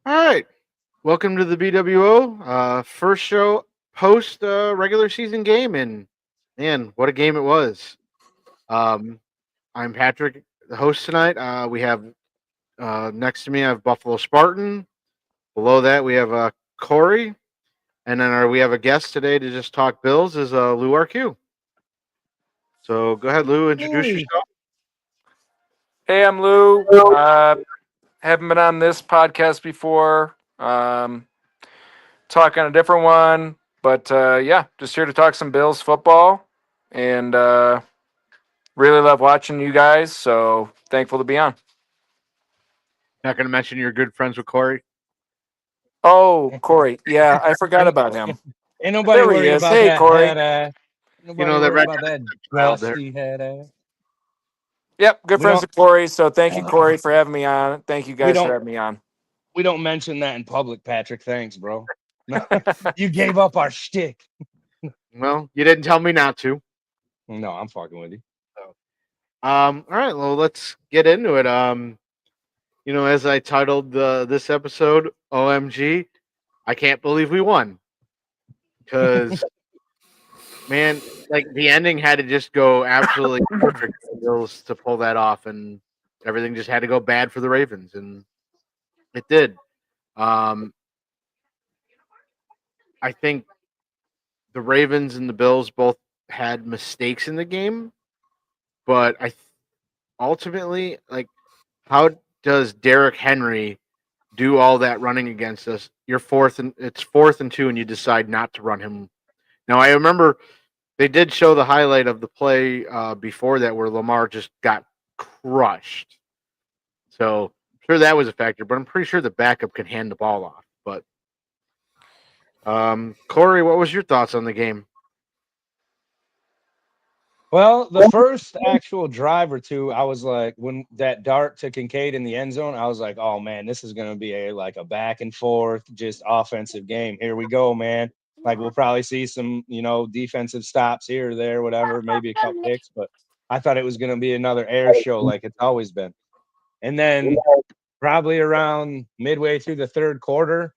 All right. Welcome to the BWO first show post regular season game. And man, what a game it was. Um, I'm Patrick, the host tonight. We have next to me, I have Buffalo Spartan. Below that, we have Corey. And then we have a guest today to just talk Bills is Lou RQ. So go ahead, Lou, introduce Hey, yourself. Hey, I'm Lou. Haven't been on this podcast before. Talk on a different one, but yeah, just here to talk some Bills football, and really love watching you guys. So thankful to be on. Not going to mention you're good friends with Corey. Oh, Corey, yeah, I forgot ain't, about him. ain't nobody There he worried is. about Hey, that Corey. head ass. You Nobody know, that worried red about that child there. dusty head ass. Yep, good We friends don't with Corey. So thank you, Corey, for having me on. Thank you we guys for don't having me on. we don't mention that in public, Patrick. Thanks, bro. You gave up our shtick. Well, you didn't tell me not to. No, I'm fucking with you. So, all right. Well, let's get into it. As I titled this episode, OMG, I can't believe we won. Because, man, like the ending had to just go absolutely perfect for the Bills to pull that off, and everything just had to go bad for the Ravens, and it did. Um, I think the Ravens and the Bills both had mistakes in the game, but ultimately, like, how does Derrick Henry do all that running against us? You're it's 4th and 2, and you decide not to run him. Now I remember they did show the highlight of the play before that where Lamar just got crushed. So I'm sure that was a factor, but I'm pretty sure the backup can hand the ball off. But Corey, what was your thoughts on the game? Well, the first actual drive or two, I was like, when that dart to Kincaid in the end zone, I was like, oh man, this is gonna be a back and forth, just offensive game. Here we go, man. Like we'll probably see some, defensive stops here or there, whatever, maybe a couple picks, but I thought it was gonna be another air show like it's always been. And then probably around midway through the third quarter,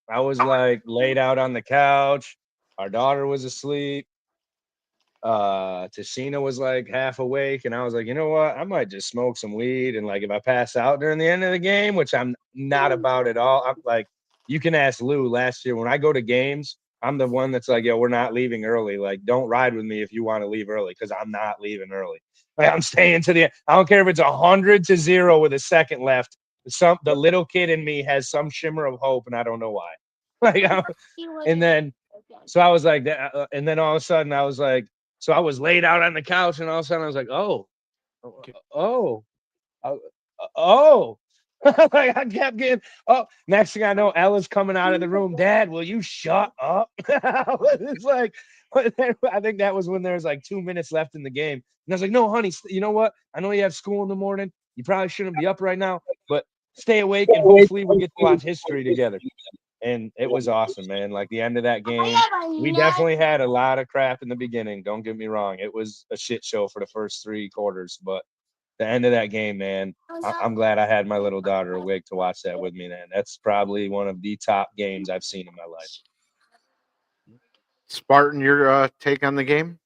I was like laid out on the couch. Our daughter was asleep. Tashina was like half awake, and I was like, you know what? I might just smoke some weed, and like if I pass out during the end of the game, which I'm not about at all. I'm like, you can ask Lou last year when I go to games. I'm the one that's like, yo, we're not leaving early. Like, don't ride with me if you want to leave early, because I'm not leaving early. Like, I'm staying to the end. I don't care if it's 100-0 with a second left. The little kid in me has some shimmer of hope, and I don't know why. Like, and then so I was like, and then all of a sudden I was like, so I was laid out on the couch, and all of a sudden I was like, oh, uh, oh. Like I kept getting, oh, next thing I know, Ella's coming out of the room. Dad, will you shut up? It's like, I think that was when there was like 2 minutes left in the game. And I was like, no, honey, you know what? I know you have school in the morning. You probably shouldn't be up right now, but stay awake and hopefully we get to watch history together. And it was awesome, man. Like the end of that game, we definitely had a lot of crap in the beginning. Don't get me wrong; it was a shit show for the first three quarters, but the end of that game, man, I'm glad I had my little daughter awake to watch that with me. Man, that's probably one of the top games I've seen in my life. Spartan, your take on the game?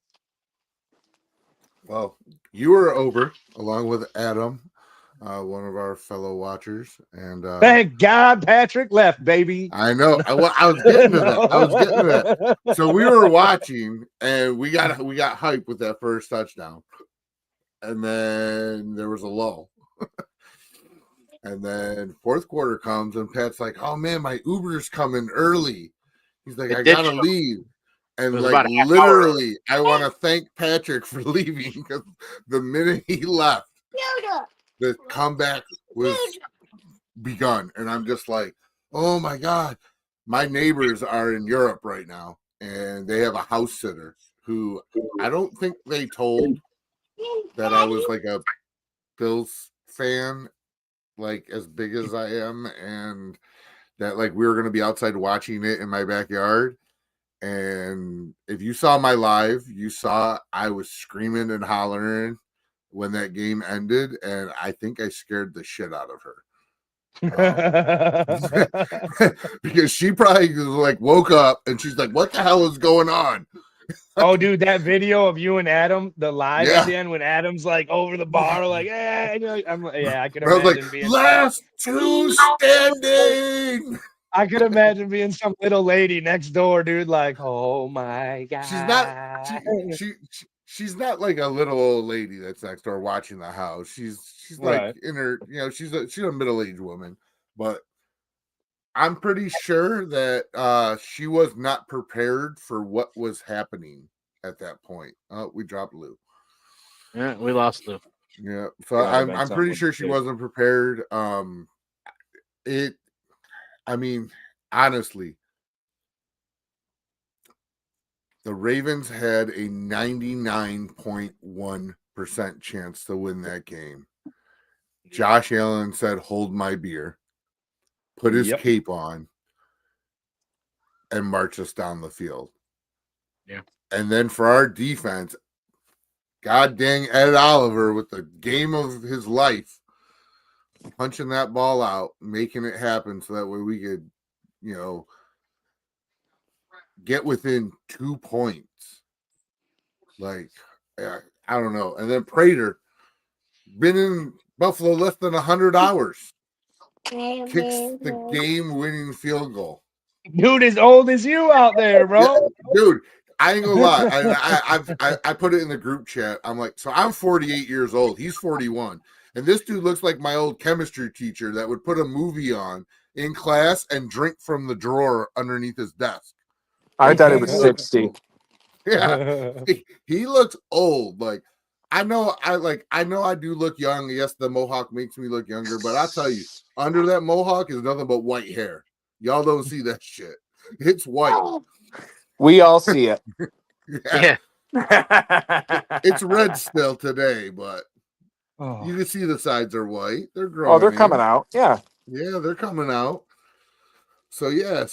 Well, you were over along with Adam, one of our fellow watchers, and Thank God Patrick left, baby. I know I was getting to that. I was getting to that. So we were watching, and we got hyped with that first touchdown, and then there was a lull, and then fourth quarter comes, and Pat's like, "Oh man, my Uber's coming early." He's like, It "I did gotta show. leave." It And was like about a half hour early. literally, I want to thank Patrick for leaving because the minute he left, the comeback was begun. And I'm just like, oh my God. My neighbors are in Europe right now, and they have a house sitter who I don't think they told that I was like a Bills fan, like as big as I am, and that like we were going to be outside watching it in my backyard. And if you saw my live, you saw I was screaming and hollering when that game ended, and I think I scared the shit out of her. Because she probably like woke up and she's like, "What the hell is going on?" Oh, dude, that video of you and Adam, the live Yeah. at the end when Adam's like over the bar, like, I'm like, yeah, I can I was imagine like, being "Last two standing." I could imagine being some little lady next door, dude. Like, oh my god, She's not. She's not like a little old lady that's next door watching the house. She's like Right. in her. She's a middle-aged woman, but I'm pretty sure that she was not prepared for what was happening at that point. We dropped Lou. Yeah, we lost Lou. Yeah, so Might have been I'm something pretty with sure the she kid. wasn't prepared. I mean, honestly, the Ravens had a 99.1% chance to win that game. Josh Allen said, "Hold my beer," put his Yep. cape on, and march us down the field. Yeah. And then for our defense, god dang Ed Oliver with the game of his life, punching that ball out, making it happen so that way we could, get within 2 points. Like, I don't know. And then Prater, been in Buffalo less than 100 hours, kicks the game-winning field goal. Dude as old as you out there, bro. Yeah, dude, I ain't gonna lie. I put it in the group chat. I'm like, so I'm 48 years old. He's 41. And this dude looks like my old chemistry teacher that would put a movie on in class and drink from the drawer underneath his desk. I thought it was 60. Yeah. He looks old. Like, I know I do look young. Yes, the mohawk makes me look younger, but I'll tell you, under that mohawk is nothing but white hair. Y'all don't see that shit. It's white. We all see it. Yeah. Yeah. It's red still today, but Oh. you can see the sides are white. They're growing. Oh, they're coming out. Yeah. Yeah, they're coming out. So yeah,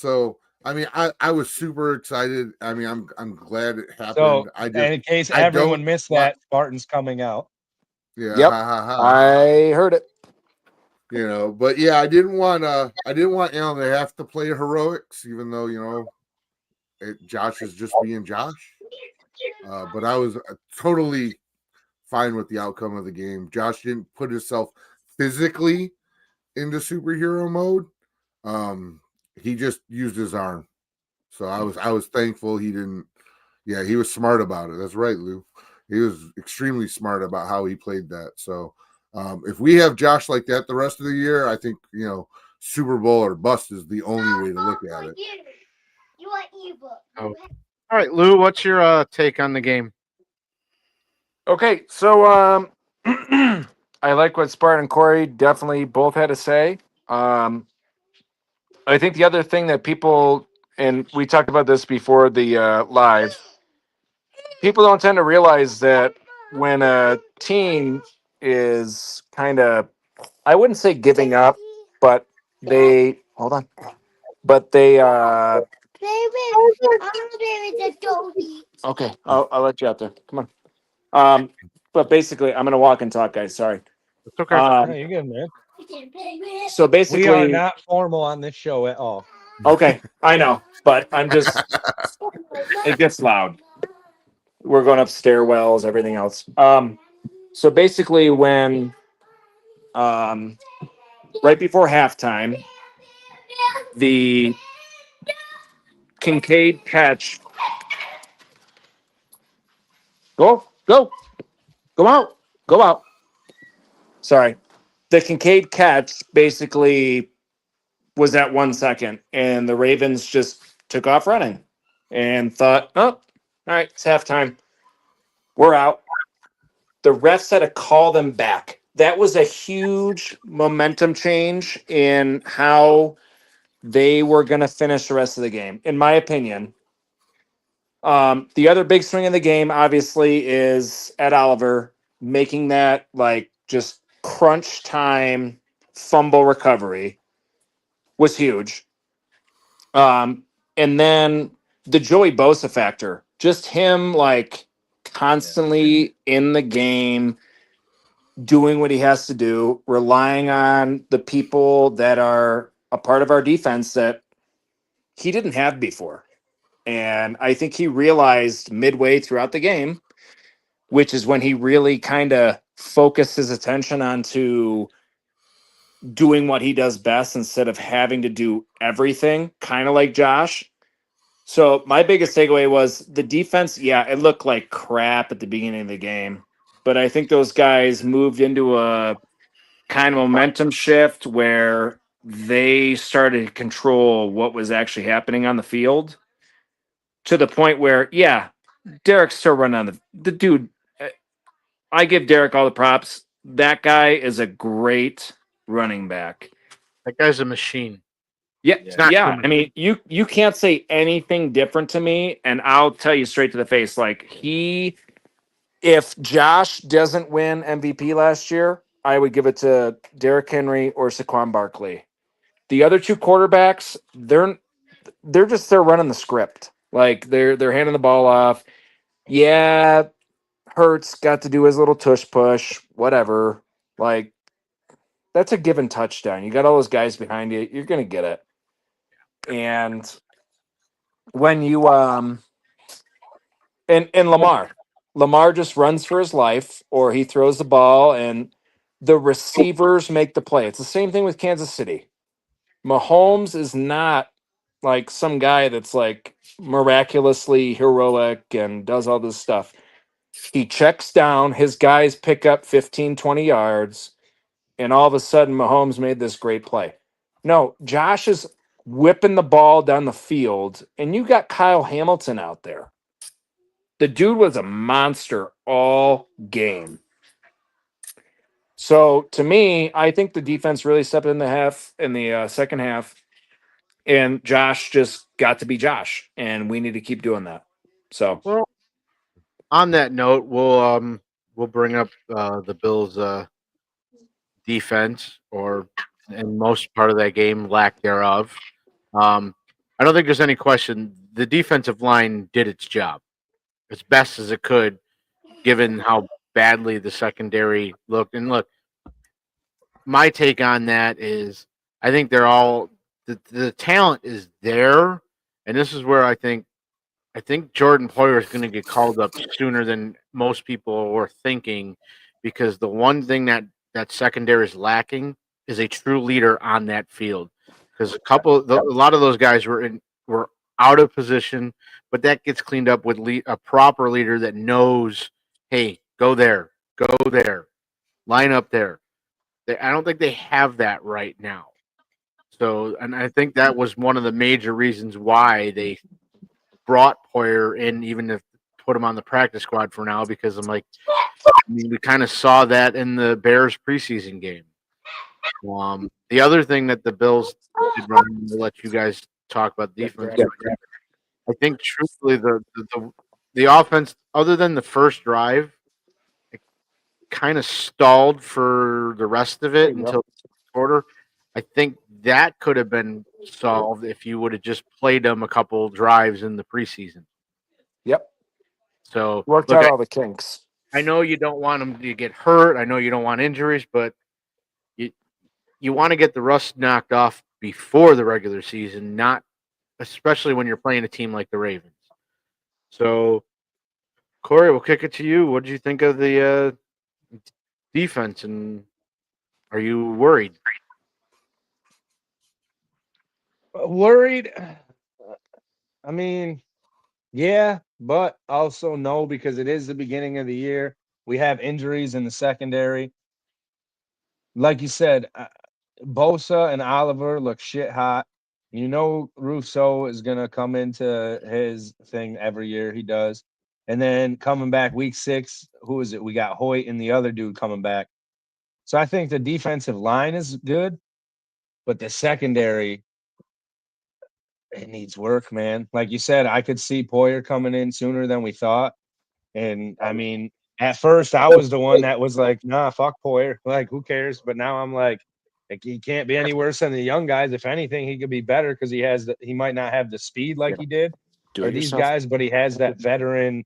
I mean, I was super excited. I mean, I'm glad it happened. So, I just, and in case I everyone don't missed want- that, Spartan's coming out. yeah, Yep. ha ha ha. I heard it. But yeah, I didn't want Allen to have to play heroics, even though Josh is just being Josh. But I was totally fine with the outcome of the game. Josh didn't put himself physically into superhero mode. He just used his arm. So I was thankful he didn't. Yeah, he was smart about it. That's right, Lou. He was extremely smart about how he played that. So if we have Josh like that the rest of the year, I think Super Bowl or bust is the only way to look at it. Oh. All right, Lou, what's your take on the game? Okay, so I like what Spartan and Corey definitely both had to say. I think the other thing that people, and we talked about this before the live, people don't tend to realize that when a team is kind of, I wouldn't say giving up, but they hold on, but they okay, I'll let you out there. Come on. But basically, I'm gonna walk and talk, guys. Sorry. It's okay. No, you're good, man. So basically, We are not formal on this show at all. okay, I know, but I'm just, it gets loud. We're going up stairwells, everything else. So basically, when right before halftime, the Kincaid catch. Go out. Sorry. The Kincaid catch basically was at 1 second, and the Ravens just took off running and thought, oh, all right, it's halftime. We're out. The refs had to call them back. That was a huge momentum change in how they were going to finish the rest of the game, in my opinion. The other big swing in the game, obviously, is Ed Oliver making that like just crunch time fumble recovery was huge. And then the Joey Bosa factor, just him like constantly in the game, doing what he has to do, relying on the people that are a part of our defense that he didn't have before. And I think he realized midway throughout the game, which is when he really kind of focused his attention onto doing what he does best instead of having to do everything, kind of like Josh. So my biggest takeaway was the defense. Yeah, it looked like crap at the beginning of the game, but I think those guys moved into a kind of momentum shift where they started to control what was actually happening on the field to the point where, yeah, Derek's still running on the dude. I give Derek all the props. That guy is a great running back. That guy's a machine. Yeah, It's not yeah. human. I mean, you can't say anything different to me, and I'll tell you straight to the face. Like if Josh doesn't win MVP last year, I would give it to Derrick Henry or Saquon Barkley. The other two quarterbacks, they're running the script. Like they're handing the ball off. Yeah, Hurts got to do his little tush push, whatever. Like that's a given touchdown. You got all those guys behind you. You're gonna get it. And when you and Lamar just runs for his life, or he throws the ball, and the receivers make the play. It's the same thing with Kansas City. Mahomes is not like some guy that's like miraculously heroic and does all this stuff. He checks down, his guys pick up 15, 20 yards, and all of a sudden Mahomes made this great play. No, Josh is whipping the ball down the field, and you got Kyle Hamilton out there. The dude was a monster all game. So to me, I think the defense really stepped in the second half, and Josh just got to be Josh, and we need to keep doing that. So Well, on that note, we'll bring up the Bills' defense, or in most part of that game, lack thereof. I don't think there's any question. The defensive line did its job as best as it could, given how badly the secondary looked. And look, my take on that is, I think they're all the talent is there, and this is where I think Jordan Poyer is going to get called up sooner than most people were thinking, because the one thing that secondary is lacking is a true leader on that field. Because a lot of those guys were out of position, but that gets cleaned up with a proper leader that knows, hey, go there, line up there. I don't think they have that right now. So, and I think that was one of the major reasons why they brought Poyer in, even to put him on the practice squad for now, because I'm like, we kind of saw that in the Bears preseason game. The other thing that the Bills did wrong, to let you guys talk about defense. I think truthfully the offense, other than the first drive, it kind of stalled for the rest of it until the quarter. I think that could have been solved if you would have just played them a couple drives in the preseason. Yep. So worked out all the kinks. I know you don't want them to get hurt. I know you don't want injuries, but you want to get the rust knocked off before the regular season, not especially when you're playing a team like the Ravens. So, Corey, we'll kick it to you. What did you think of the defense, and are you worried? Worried? I mean, yeah, but also no, because it is the beginning of the year. We have injuries in the secondary. Like you said, Bosa and Oliver look shit hot. You know, Rousseau is going to come into his thing every year. He does. And then coming back week 6, who is it? We got Hoyt and the other dude coming back. So I think the defensive line is good, but the secondary, it needs work, man. Like you said, I could see Poyer coming in sooner than we thought. And I mean, at first I was the one that was like, nah, fuck Poyer. Like, who cares? But now I'm like he can't be any worse than the young guys. If anything, he could be better because he might not have the speed like he did or these guys, but he has that veteran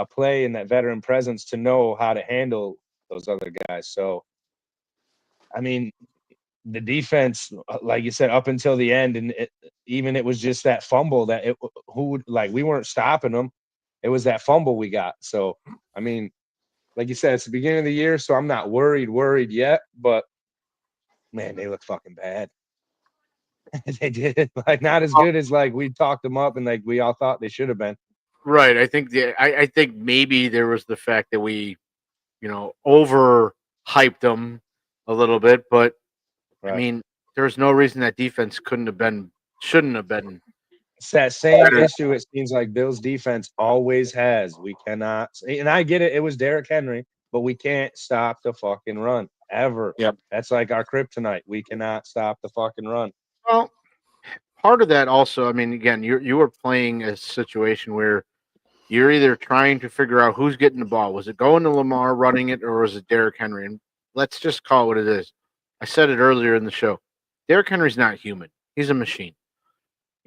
play and that veteran presence to know how to handle those other guys. So, I mean, the defense, like you said, up until the end, and even it was just that fumble that we weren't stopping them. It was that fumble we got. So, I mean, like you said, it's the beginning of the year, so I'm not worried yet. But man, they look fucking bad. They did like not as good as like we talked them up and like we all thought they should have been. Right. I think I think maybe there was the fact that we, over hyped them a little bit, but I Right. mean, there's no reason that defense shouldn't have been. It's that same issue. It seems like Bill's defense always has. We cannot, and I get it. It was Derrick Henry, but we can't stop the fucking run ever. Yep. That's like our kryptonite. We cannot stop the fucking run. Well, part of that also, I mean, again, you were playing a situation where you're either trying to figure out who's getting the ball. Was it going to Lamar running it, or was it Derrick Henry? And let's just call it what it is. I said it earlier in the show. Derrick Henry's not human. He's a machine.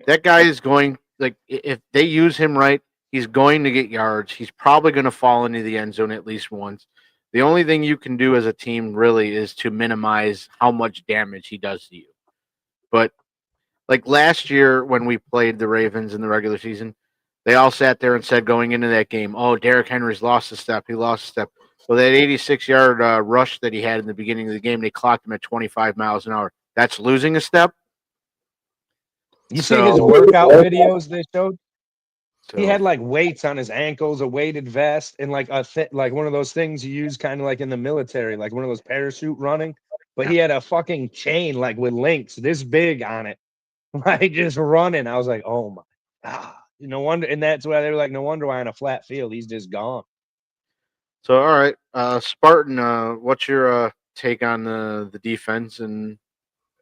That guy is going, like, if they use him right, he's going to get yards. He's probably going to fall into the end zone at least once. The only thing you can do as a team really is to minimize how much damage he does to you. But like last year when we played the Ravens in the regular season, they all sat there and said going into that game, oh, Derrick Henry's lost a step. He lost a step. Well, that 86-yard rush that he had in the beginning of the game, they clocked him at 25 miles an hour. That's losing a step. You see his workout videos they showed? So, He had like weights on his ankles, a weighted vest, and like like one of those things you use kind of like in the military, like one of those parachute running. But he had a fucking chain like with links this big on it, like just running. I was like, oh my god, no wonder. And that's why they were like, no wonder why on a flat field he's just gone. So all right, Spartan, what's your take on the defense? And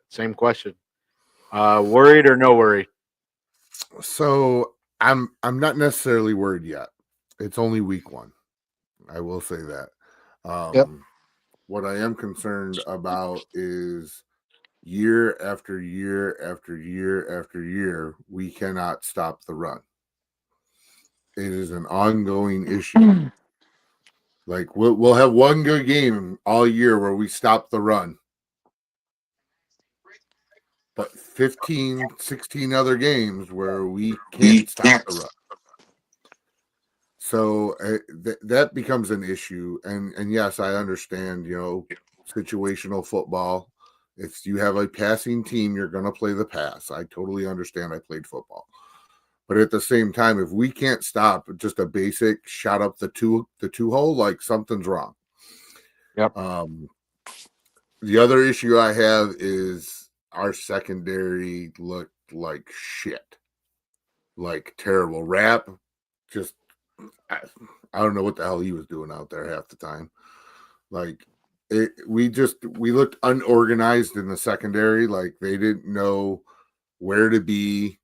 same question. Worried or no worry? So I'm not necessarily worried yet. It's only week 1. I will say that. Yep. What I am concerned about is year after year after year after year, we cannot stop the run. It is an ongoing issue. Like we'll have one good game all year where we stop the run. But 15, 16 other games where we can't stop the run. So that becomes an issue. And yes, I understand, situational football. If you have a passing team, you're going to play the pass. I totally understand. I played football. But at the same time, if we can't stop just a basic shot up the two hole, like something's wrong. Yep. The other issue I have is our secondary looked like shit, like terrible. Rap, just I don't know what the hell he was doing out there half the time. Like we looked unorganized in the secondary. Like they didn't know where to be,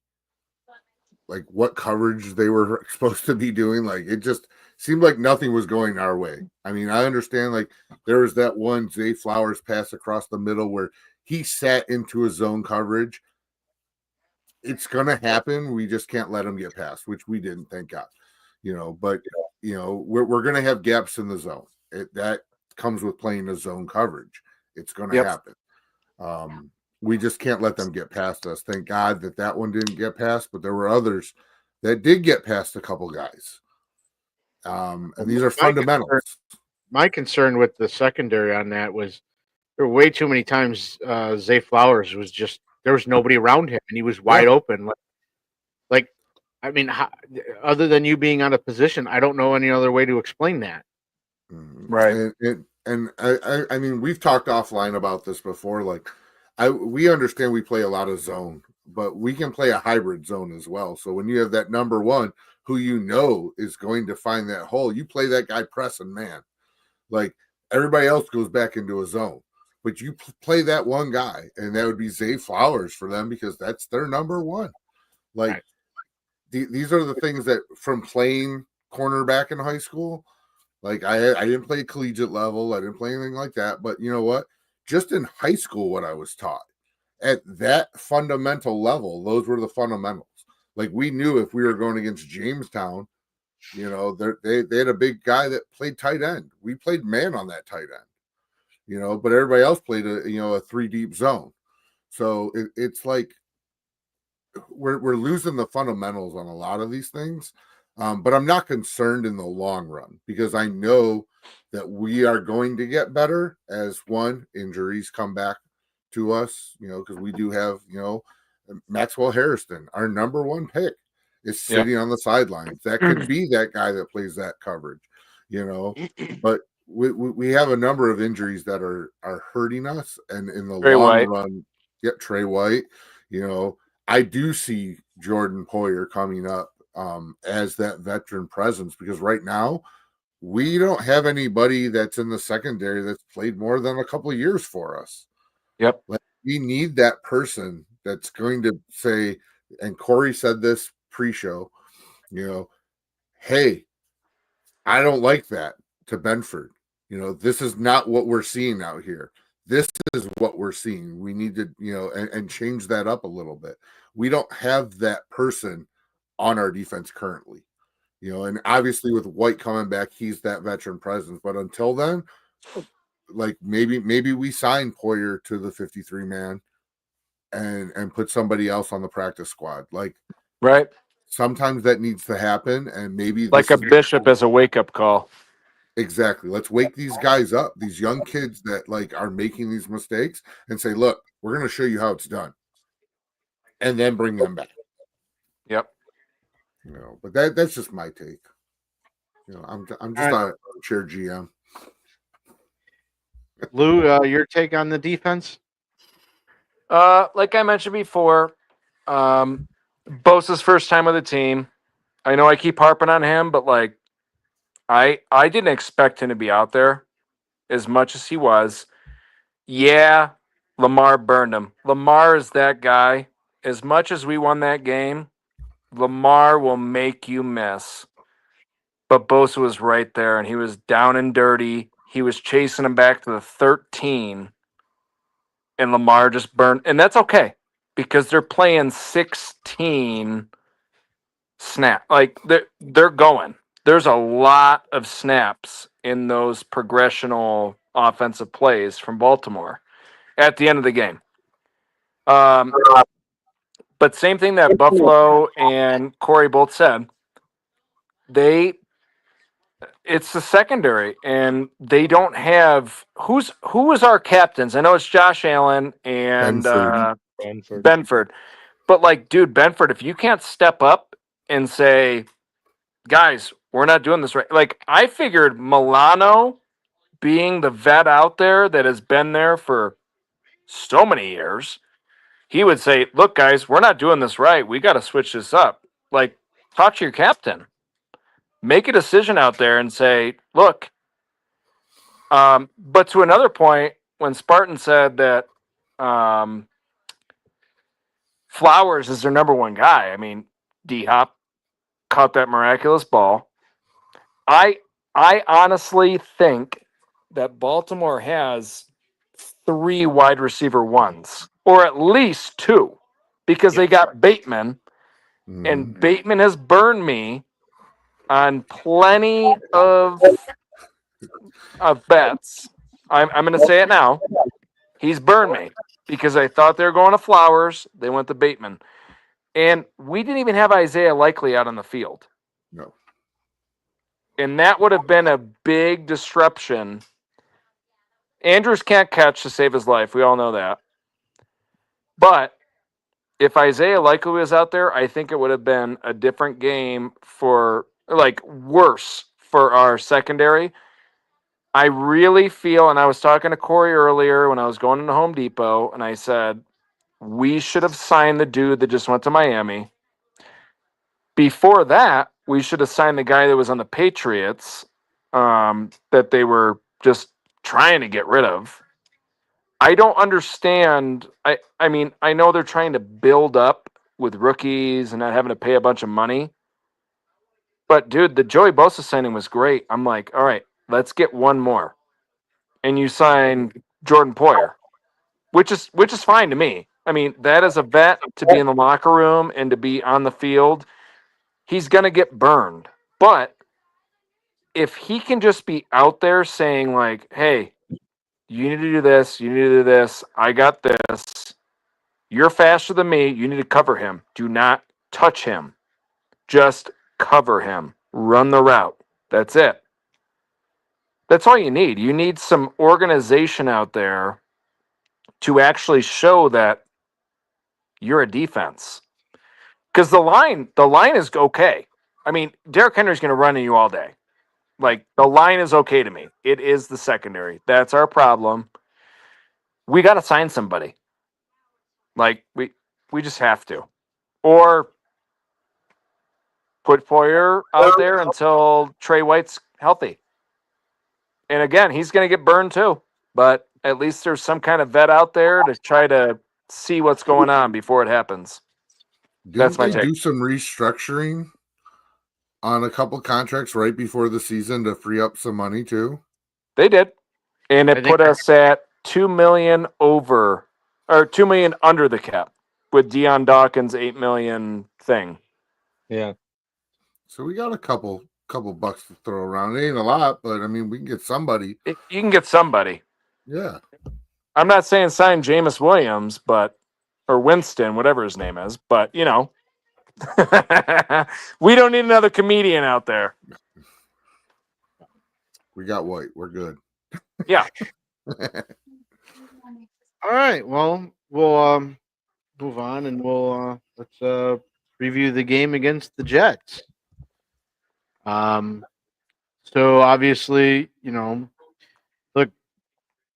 like what coverage they were supposed to be doing. Like it just seemed like nothing was going our way. I mean, I understand like there was that one Zay Flowers pass across the middle where he sat into his zone coverage. It's going to happen. We just can't let him get past, which we didn't, thank God. But we're going to have gaps in the zone. That comes with playing the zone coverage. It's going to happen. We just can't let them get past us. Thank God that one didn't get past, but there were others that did get past a couple guys. And these are fundamentals. My concern with the secondary on that was there were way too many times Zay Flowers was just there was nobody around him and he was wide open. Like I mean, other than you being out of position, I don't know any other way to explain that. Right. And I mean, we've talked offline about this before. Like, we understand we play a lot of zone, but we can play a hybrid zone as well. So when you have that number one who is going to find that hole, you play that guy pressing man. Like everybody else goes back into a zone, but you play that one guy, and that would be Zay Flowers for them because that's their number one. Like right. These are the things that from playing cornerback in high school. Like I didn't play collegiate level. I didn't play anything like that. But you know what? Just in high school, what I was taught at that fundamental level, those were the fundamentals. Like we knew if we were going against Jamestown, You know, they had a big guy that played tight end. We played man on that tight end. You know, but everybody else played a 3 deep zone. So it's like we're losing the fundamentals on a lot of these things. But I'm not concerned in the long run because I know that we are going to get better as injuries come back to us, you know, because we do have, you know, Maxwell Harrison, our number 1 pick, is sitting on the sidelines. That could be that guy that plays that coverage, you know, but we have a number of injuries that are hurting us, and in the long run, Trey White, you know, I do see Jordan Poyer coming up as that veteran presence because right now we don't have anybody that's in the secondary that's played more than a couple of years for us. Yep. Like, we need that person that's going to say, and Corey said this pre-show, you know, hey, I don't like that to Benford. You know, this is not what we're seeing out here. This is what we're seeing. We need to, you know, and change that up a little bit. We don't have that person on our defense currently, you know, and obviously with White coming back, he's that veteran presence. But until then, like maybe we sign Poyer to the 53 man and put somebody else on the practice squad. Like, right. Sometimes that needs to happen, and maybe Like a Bishop as a wake up call. Exactly. Let's wake these guys up, these young kids that like are making these mistakes, and say, look, we're going to show you how it's done, and then bring them back. Yep. You know, but that's just my take. You know, I'm just not a chair GM. Lou, your take on the defense? Like I mentioned before, Bosa's first time with the team. I know I keep harping on him, but like I didn't expect him to be out there as much as he was. Yeah, Lamar burned him. Lamar is that guy. As much as we won that game, Lamar will make you miss. But Bosa was right there, and he was down and dirty. He was chasing him back to the 13, and Lamar just burned. And that's okay because they're playing 16 snap. Like they're going. There's a lot of snaps in those progressional offensive plays from Baltimore at the end of the game. But same thing that Buffalo and Corey both said. It's the secondary, and they don't have who is our captains. I know it's Josh Allen and Benford. But like, dude, Benford, if you can't step up and say, guys, we're not doing this right. Like, I figured Milano, being the vet out there that has been there for so many years, he would say, look, guys, we're not doing this right. We got to switch this up. Like, talk to your captain. Make a decision out there and say, look. But to another point, when Spartan said that Flowers is their number 1 guy, I mean, D-Hop caught that miraculous ball. I honestly think that Baltimore has 3 wide receiver 1s, or at least 2, because they got Bateman, and Bateman has burned me on plenty of bets. I'm going to say it now. He's burned me because I thought they were going to Flowers. They went to Bateman. And we didn't even have Isaiah Likely out on the field. No. And that would have been a big disruption. Andrews can't catch to save his life. We all know that. But if Isaiah Likely was out there, I think it would have been a different game worse for our secondary. I really feel, and I was talking to Corey earlier when I was going into Home Depot, and I said, we should have signed the dude that just went to Miami. Before that, we should have signed the guy that was on the Patriots that they were just trying to get rid of. I don't understand. I mean, I know they're trying to build up with rookies and not having to pay a bunch of money. But, dude, the Joey Bosa signing was great. I'm like, all right, let's get one more. And you sign Jordan Poyer, which is fine to me. I mean, that is a vet to be in the locker room and to be on the field. He's going to get burned. But if he can just be out there saying, like, hey, you need to do this, you need to do this, I got this, you're faster than me, you need to cover him. Do not touch him. Just cover him. Run the route. That's it. That's all you need. You need some organization out there to actually show that you're a defense. Because the line is okay. I mean, Derrick Henry's going to run in you all day. Like, the line is okay to me. It is the secondary. That's our problem. We got to sign somebody. Like, we just have to. Or put Poyer out there until Trey White's healthy. And again, he's going to get burned too. But at least there's some kind of vet out there to try to see what's going on before it happens. That's my Didn't they take. do some restructuring on a couple contracts right before the season to free up some money too? They did. And I it think- put us at $2 million over, or $2 million under the cap with Deion Dawkins' $8 million thing. Yeah. So we got a couple bucks to throw around. It ain't a lot, but I mean we can get somebody. You can get somebody. Yeah. I'm not saying sign Jameis Williams, or Winston, whatever his name is, but you know, we don't need another comedian out there. We got White. We're good. Yeah. All right. Well, we'll move on and we'll let's review the game against the Jets. So obviously, look,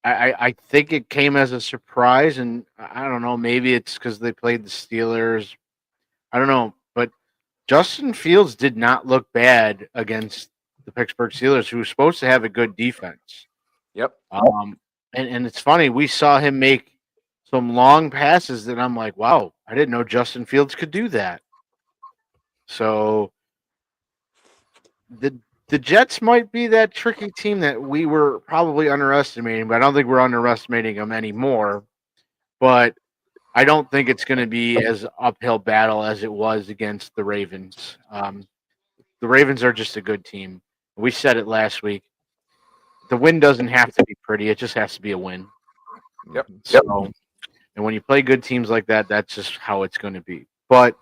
I think it came as a surprise, and I don't know, maybe it's because they played the Steelers. I don't know, but Justin Fields did not look bad against the Pittsburgh Steelers, who was supposed to have a good defense. Yep. And it's funny, we saw him make some long passes that I'm like, wow, I didn't know Justin Fields could do that. So the Jets might be that tricky team that we were probably underestimating, but I don't think we're underestimating them anymore. But I don't think it's going to be as uphill battle as it was against the Ravens. The Ravens are just a good team. We said it last week. The win doesn't have to be pretty; it just has to be a win. Yep. So, and when you play good teams like that, that's just how it's going to be. But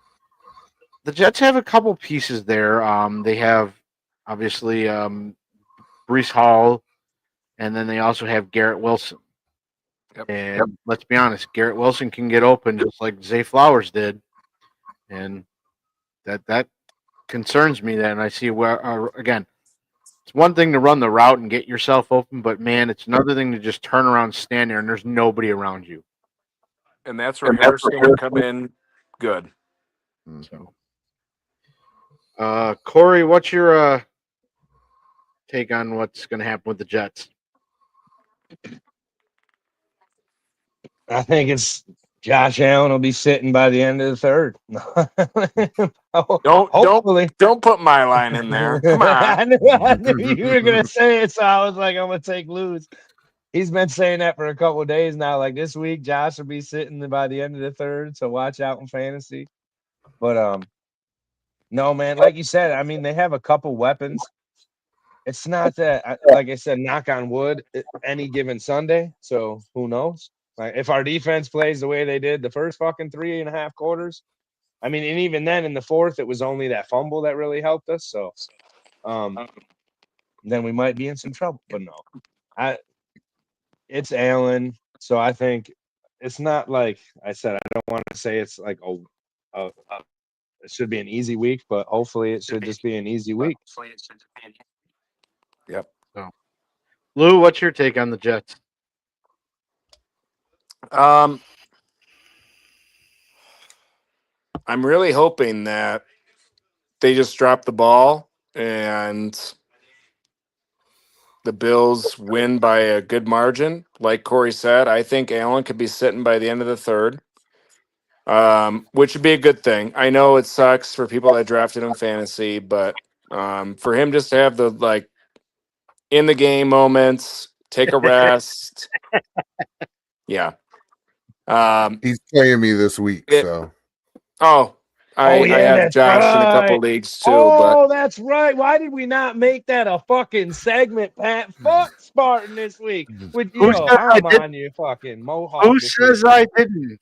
the Jets have a couple pieces there. They have obviously Breece Hall, and then they also have Garrett Wilson. Yep. And let's be honest, Garrett Wilson can get open just like Zay Flowers did, and that concerns me. That, and I see where again, it's one thing to run the route and get yourself open, but man, it's another thing to just turn around, stand there, and there's nobody around you. And that's where Harrison can come in good. So, Corey, what's your take on what's going to happen with the Jets? I think it's Josh Allen will be sitting by the end of the third. Hopefully. Don't put my line in there. Come on. I knew you were gonna say it, so I was like, I'm gonna take Luz. He's been saying that for a couple of days now. Like this week, Josh will be sitting by the end of the third, so watch out in fantasy. But no, man, like you said, I mean, they have a couple weapons. It's not that, like I said, knock on wood, any given Sunday. So who knows? Like if our defense plays the way they did the first fucking 3.5 quarters, I mean, and even then in the fourth, it was only that fumble that really helped us. So, then we might be in some trouble. But no, it's Allen. So I think it's not like I said. I don't want to say it's like it should be an easy week, but hopefully it should just be an easy week. Yep. So, Lou, what's your take on the Jets? I'm really hoping that they just drop the ball and the Bills win by a good margin. Like Corey said, I think Allen could be sitting by the end of the third, which would be a good thing. I know it sucks for people that drafted him fantasy, but for him just to have the in the game moments, take a rest. Yeah. He's playing me this week, so Oh, I have that's Josh in a couple right. leagues too, but That's right. Why did we not make that a fucking segment, Pat? Fuck Spartan this week. With Who yo, said I I'm did? on you, fucking Mohawk. Who this week. says I didn't?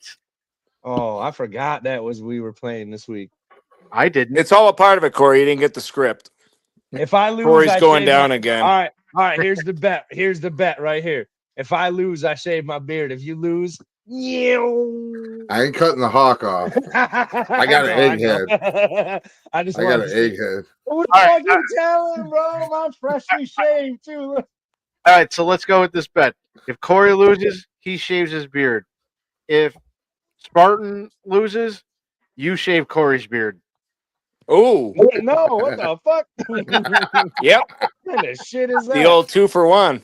Oh, I forgot that was we were playing this week. I didn't. it's all a part of it, Corey. You didn't get the script. If I lose, Corey's I going shave down my- again. All right. Here's the bet. Here's the bet right here. If I lose, I shave my beard. If you lose, I ain't cutting the hawk off. I got an egghead. I just I got wanted an to see. egghead. What the All right, fuck you telling, bro? I'm freshly shaved too. All right, so let's go with this bet. If Corey loses, he shaves his beard. If Spartan loses, you shave Corey's beard. Ooh, No, what the fuck? yep. What kind of shit is that? The old 2-for-1.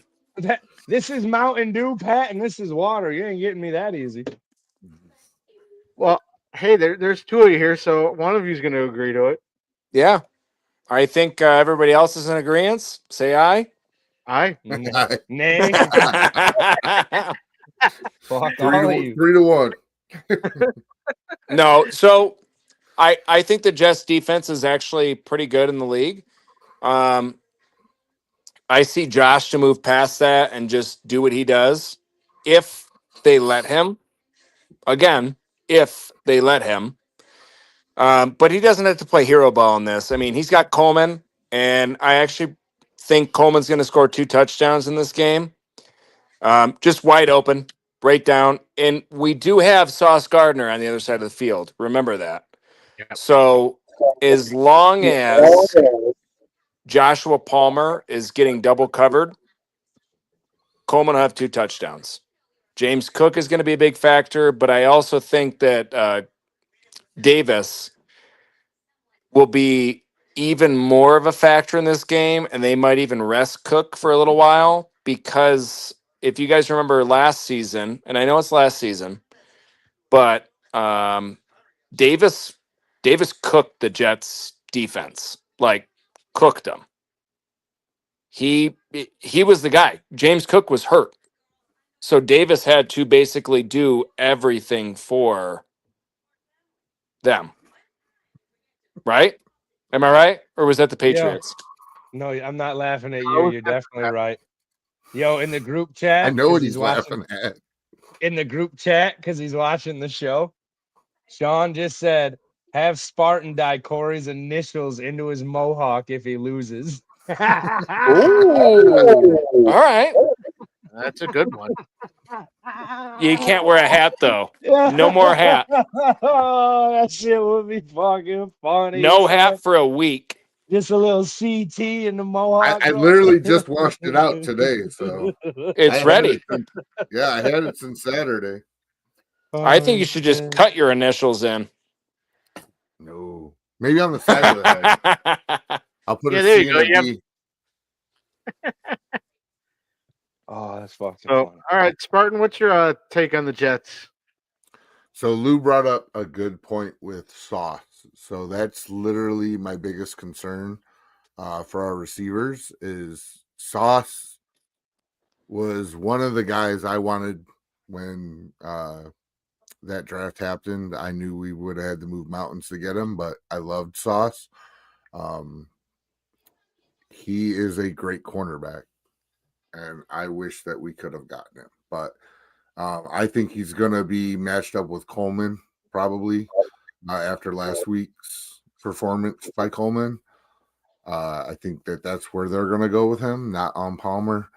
This is Mountain Dew, Pat, and this is water. You ain't getting me that easy. Well, hey, there's two of you here, so one of you's going to agree to it. Yeah. I think everybody else is in agreement. Say aye. Aye. Nay. Fuck all of you. 3-1. No, so I think the Jets defense is actually pretty good in the league. I see Josh to move past that and just do what he does if they let him. Again, if they let him. But he doesn't have to play hero ball in this. I mean, he's got Coleman, and I actually think Coleman's going to score 2 touchdowns in this game. Just wide open, breakdown. And we do have Sauce Gardner on the other side of the field. Remember that. Yep. So as long as Joshua Palmer is getting double covered, Coleman will have 2 touchdowns. James Cook is going to be a big factor, but I also think that Davis will be even more of a factor in this game, and they might even rest Cook for a little while because if you guys remember last season, and I know it's last season, but Davis cooked the Jets defense, like cooked them. He was the guy. James Cook was hurt. So Davis had to basically do everything for them. Right? Am I right? Or was that the Patriots? No, I'm not laughing at you. You're definitely right. Yo, in the group chat. I know what 'cause he's laughing at. In the group chat, because he's watching the show, Sean just said, have Spartan dye Corey's initials into his mohawk if he loses. Ooh. All right. That's a good one. You can't wear a hat though. No more hat. Oh, that shit would be fucking funny. No man. hat for a week. Just a little CT in the mohawk. I literally just washed it out today, so I It's had ready. it since- yeah, I had it since Saturday. I think you should just cut your initials in. No, maybe on the side of the head. I'll put Yeah, a there C you go. and a Yep. D. Oh, that's fucking So, funny. all right, Spartan, what's your take on the Jets? So Lou brought up a good point with Sauce. So that's literally my biggest concern for our receivers is Sauce was one of the guys I wanted when that draft happened. I knew we would have had to move mountains to get him, but I loved Sauce. He is a great cornerback, and I wish that we could have gotten him. But I think he's going to be matched up with Coleman probably after last week's performance by Coleman. I think that's where they're going to go with him, not on Palmer.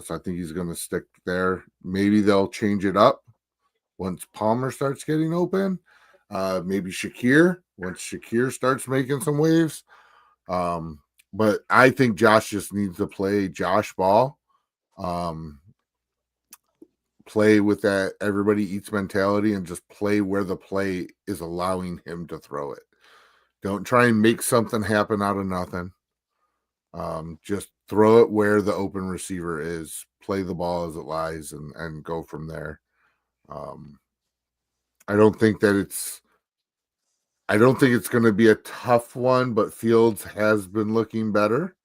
So I think he's going to stick there. Maybe they'll change it up once Palmer starts getting open. Maybe Shakir, once Shakir starts making some waves. But I think Josh just needs to play Josh ball. Play with that everybody eats mentality and just play where the play is allowing him to throw it. Don't try and make something happen out of nothing. Just throw it where the open receiver is. Play the ball as it lies and go from there. I don't think it's going to be a tough one, but Fields has been looking better.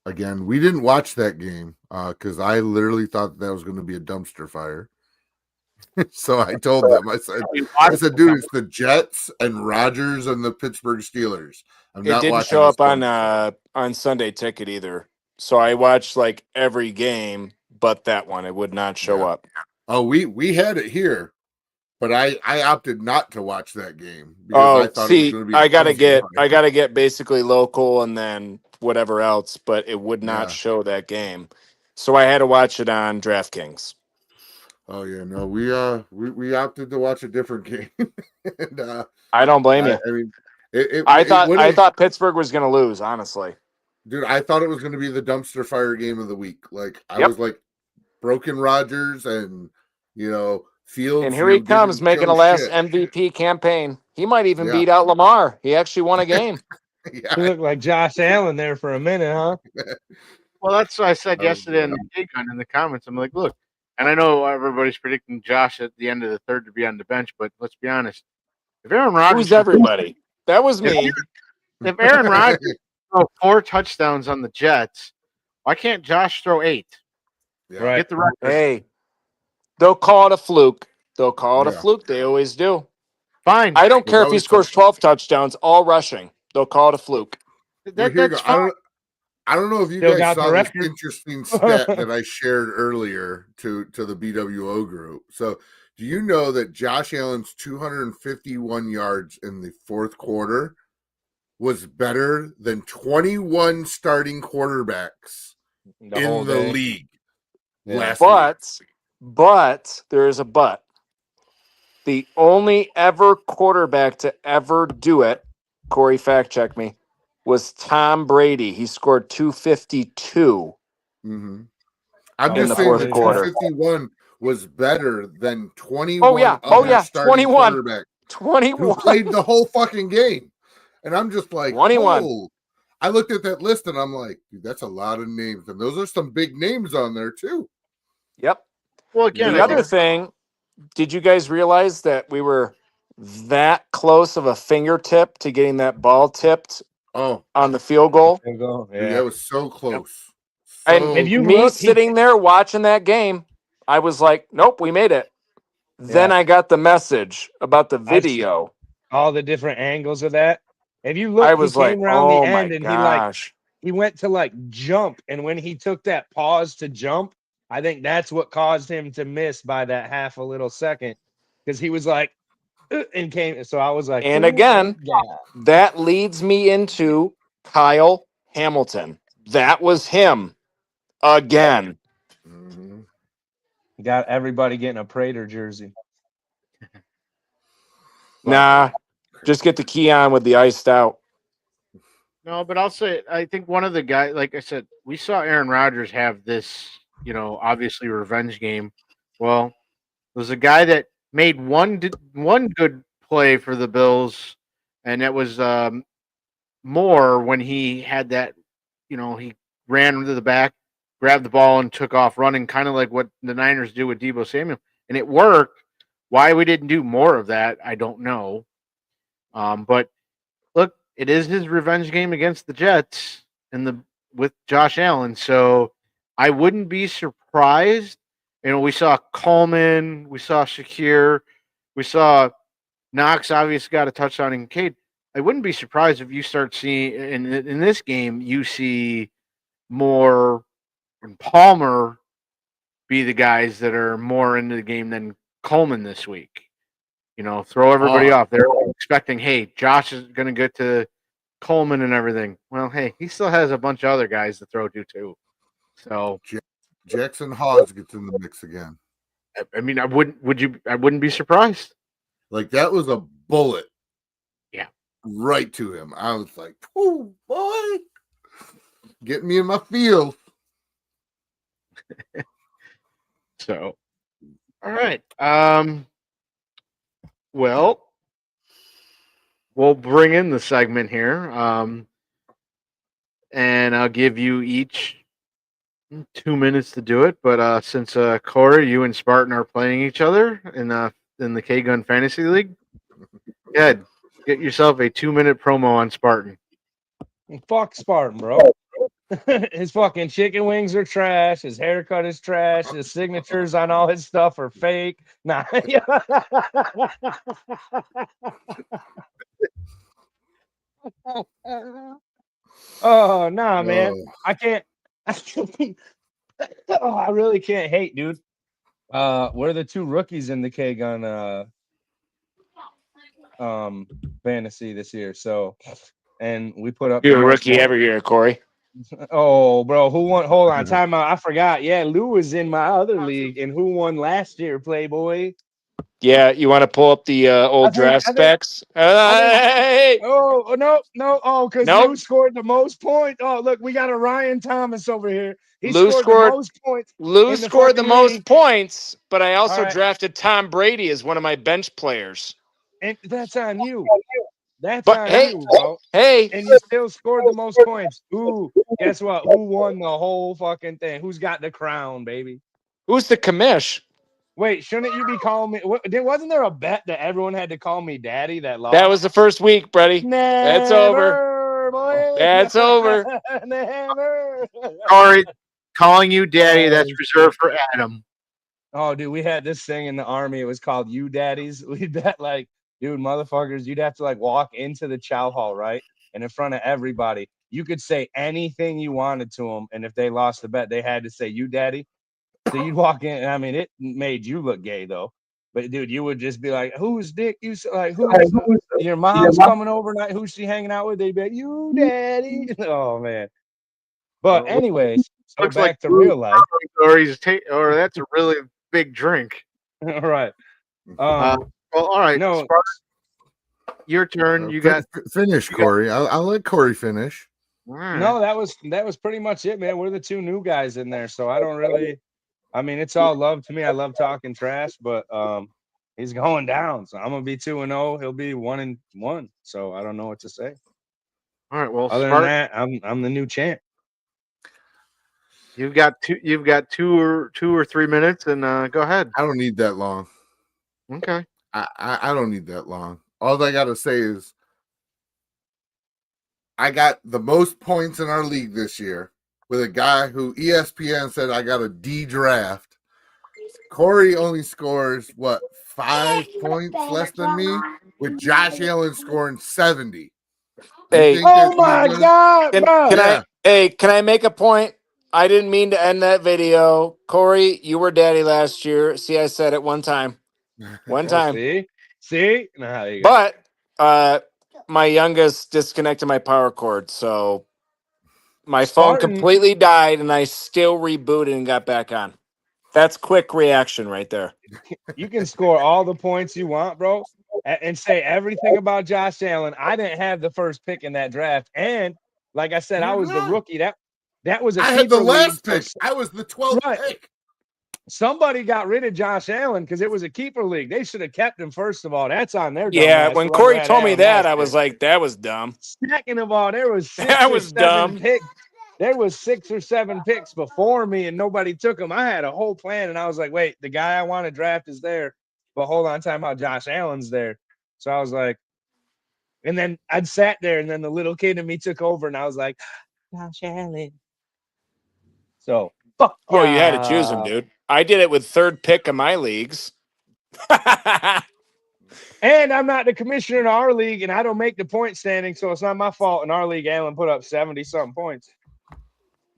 Again, we didn't watch that game because I literally thought that was going to be a dumpster fire So I told them, I said, dude, it's the Jets and Rodgers and the Pittsburgh Steelers. I'm It not didn't watching show this up on dumb- Sunday Ticket either. So I watched like every game, but that one it would not show Yeah. up. Oh, we had it here, but I opted not to watch that game because I thought it was going to be. I gotta get basically local and then whatever else, but it would not Yeah. show that game. So I had to watch it on DraftKings. Oh yeah, no, we opted to watch a different game, and I don't blame you. I mean, it I would've- thought Pittsburgh was gonna lose, honestly. dude, I thought it was going to be the dumpster fire game of the week. Like I Yep. was like, broken Rodgers and Fields, And here he comes didn't making show a last shit. MVP campaign. He might even Yeah. beat out Lamar. He actually won a game. Yeah, You look like Josh Allen there for a minute, huh? Well, that's what I said That was yesterday in the K-Gun in the comments. I'm like, look, and I know everybody's predicting Josh at the end of the third to be on the bench, but let's be honest. If Aaron Rodgers, Who's everybody? That was me. if Aaron Rodgers throw 4 touchdowns on the Jets, why can't Josh throw 8? Yeah. Right. Get the record. Hey, they'll call it a fluke. They'll call it a Yeah. fluke. They always do. Fine. I don't care if he always scores 12 touchdowns, all rushing. They'll call it a fluke. Well, here you That's go. fine. I don't know if you Still guys got saw the this record. interesting stat that I shared earlier to the BWO group. So, do you know that Josh Allen's 251 yards in the fourth quarter was better than 21 starting quarterbacks in the league Yeah. last week? But there is a but. The only ever quarterback to ever do it, Corey, fact check me, was Tom Brady. He scored 252. Mm-hmm. I'm In just the saying fourth that quarter. 251 was better than 21 Oh, yeah. other starting 21. quarterbacks who 21. played the whole fucking game. And I'm just like, 21. oh. I looked at that list and I'm like, dude, that's a lot of names. And those are some big names on there too. Yep. Well, again, The I other think thing, did you guys realize that we were that close of a fingertip to getting that ball tipped Oh, on the field goal? dude, Yeah. that was so close. And So If you me look, he- sitting there watching that game, I was like, nope, we made it. Then Yeah. I got the message about the I've- video. all the different angles of that. If you look, I he was came like, around oh the my end and gosh. he went to like jump, and when he took that pause to jump, I think that's what caused him to miss by that half a little second, because he was like and came. So I was like, And "Oh again, my God." that leads me into Kyle Hamilton. That was him again. Mhm. Got everybody getting a Prater jersey. Nah, just get the key on with the iced out. no, but I'll say I think one of the guys, like I said, we saw Aaron Rodgers have this, obviously revenge game. Well, there's a guy that made one good play for the Bills, and that was Moore when he had that, he ran to the back, grabbed the ball, and took off running, kind of like what the Niners do with Deebo Samuel, and it worked. Why we didn't do more of that, I don't know. But look, it is his revenge game against the Jets with Josh Allen, so I wouldn't be surprised. We saw Coleman, we saw Shakir, we saw Knox. Obviously, got a touchdown in Cade. I wouldn't be surprised if you start seeing in this game you see more and Palmer be the guys that are more into the game than Coleman this week. Throw everybody off. They're expecting, hey, Josh is going to get to Coleman and everything. Well, hey, he still has a bunch of other guys to throw to too. So, Jackson Hawes gets in the mix again. I mean, I wouldn't be surprised. Like that was a bullet. Yeah. Right to him. I was like, oh boy. Get me in my field. So, all right. Well, we'll bring in the segment here. And I'll give you each 2 minutes to do it. But since Corey, you and Spartan are playing each other in the K-Gun Fantasy League, good. Get yourself a 2-minute promo on Spartan. Fuck Spartan, bro. His fucking chicken wings are trash. His haircut is trash. His signatures on all his stuff are fake. Nah. Oh, nah, man. Oh, I can't. Oh, I really can't hate, dude. We're the two rookies in the K gun fantasy this year. So, and we put up the You're a most rookie points. every year, Corey. Oh, bro, who won? Hold on, time out. I forgot. Yeah, Lou was in my other league, and who won last year, Playboy? Yeah, you want to pull up the old draft specs? Hey! Oh, no. Oh, because Nope. Lou scored the most points. Oh, look, we got a Ryan Thomas over here. He Lou scored the scored- most points. Lou in the scored the fucking most league. points, but I also All right. drafted Tom Brady as one of my bench players. And that's on you. That's But on hey, you, bro. hey, And you still scored the most points. Ooh, guess what? Who won the whole fucking thing? Who's got the crown, baby? who's the commish? Wait, shouldn't you be calling me? Wasn't there a bet that everyone had to call me daddy that lost? That was the first week, Brady. That's over. Never, boy. That's over. Never. Corey, calling you daddy, that's Oh, reserved for Adam. Oh, dude, we had this thing in the army. It was called You Daddies. We bet like, dude, motherfuckers, you'd have to like walk into the chow hall, right? And in front of everybody, you could say anything you wanted to them. And if they lost the bet, they had to say you daddy. So you'd walk in, and I mean, it made you look gay though. But dude, you would just be like, "Who's Dick? You like who's your mom's coming overnight? Who's she hanging out with?" They'd be like, "You daddy." Oh man. But Well, anyways, so looks back like to real life. or that's a really big drink. All right. Well, all right. No. Spark, your turn. You got finish, Corey. I'll let Corey finish. all right. No, that was pretty much it, man. We're the two new guys in there, so I don't really. I mean, it's all love to me. I love talking trash, but he's going down, so I'm gonna be 2-0. He'll be 1-1. So I don't know what to say. All right. Well, Other Spark, than that, I'm the new champ. you've got two or 3 minutes, and go ahead. I don't need that long. Okay. I don't need that long. All I gotta say is I got the most points in our league this year with a guy who ESPN said I got a D draft. Corey only scores what 5 points less than me, with Josh Allen scoring 70. Hey, Oh my God, bro. Can I make a point? I didn't mean to end that video. Corey, you were daddy last year. See, I said it one time. One time. See? Nah, there you go. But my youngest disconnected my power cord, so my phone Spartan- completely died and I still rebooted and got back on. That's quick reaction right there. You can score all the points you want, bro, and say everything about Josh Allen. I didn't have the first pick in that draft, and like I said, I was the rookie. That was a I had the keeper last league. pick. I was the 12th Right. pick. Somebody got rid of Josh Allen because it was a keeper league. They should have kept him first of all. That's on their dumb Yeah, ass, when whoever Corey had told me Allen that, last I was year. like, that was dumb. Second of all, there was 6 That or was 7 dumb. picks. There was 6 or 7 picks before me, and nobody took them. I had a whole plan, and I was like, wait, the guy I want to draft is there, but hold on, time out, Josh Allen's there. So I was like, and then I'd sat there, and then the little kid in me took over, and I was like, Josh Allen. So fuck. Oh, you had to choose him, dude. I did it with third pick of my leagues. And I'm not the commissioner in our league, and I don't make the point standing, so it's not my fault. In our league, Allen put up 70-something points.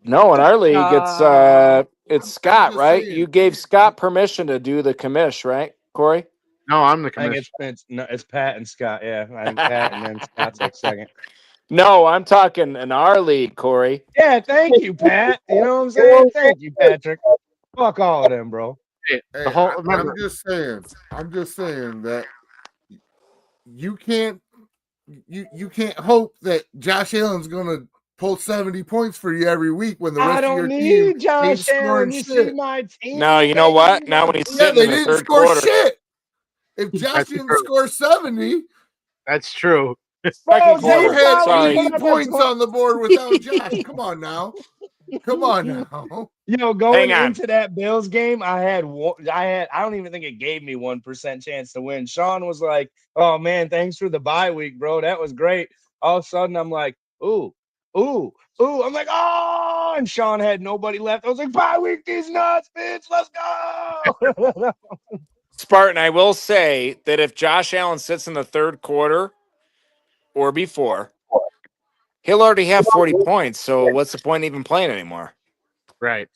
No, in our league, it's Scott, just right? saying. You gave Scott permission to do the commish, right, Corey? No, I'm the I think commissioner. it's Pat and Scott. Yeah, I think Pat, and then Scott took second. No, I'm talking in our league, Corey. Yeah, thank you, Pat. You know what I'm saying? Thank you, Patrick. Fuck all of them, bro. Hey, Hey, the whole, I'm remember, just saying that you can't hope that Josh Allen's gonna pull 70 points for you every week when the I rest of don't your need team ain't Josh Allen. scoring You see shit. my team. No, you know what? Now when he's Yeah, sitting they in the didn't third score quarter, shit. If Josh That's didn't true. score 70, that's true. Bro, Second you quarter. had Sorry. 80 points on the board without Josh. Come on now. You know, going Hang on. into that Bills game, I don't even think it gave me 1% chance to win. Sean was like, "Oh man, thanks for the bye week, bro. That was great." All of a sudden, I'm like, "Ooh, ooh. I'm like, oh, and Sean had nobody left. I was like, bye week these nuts, bitch. Let's go. Spartan, I will say that if Josh Allen sits in the third quarter or before, he'll already have 40 points. So what's the point of even playing anymore? Right.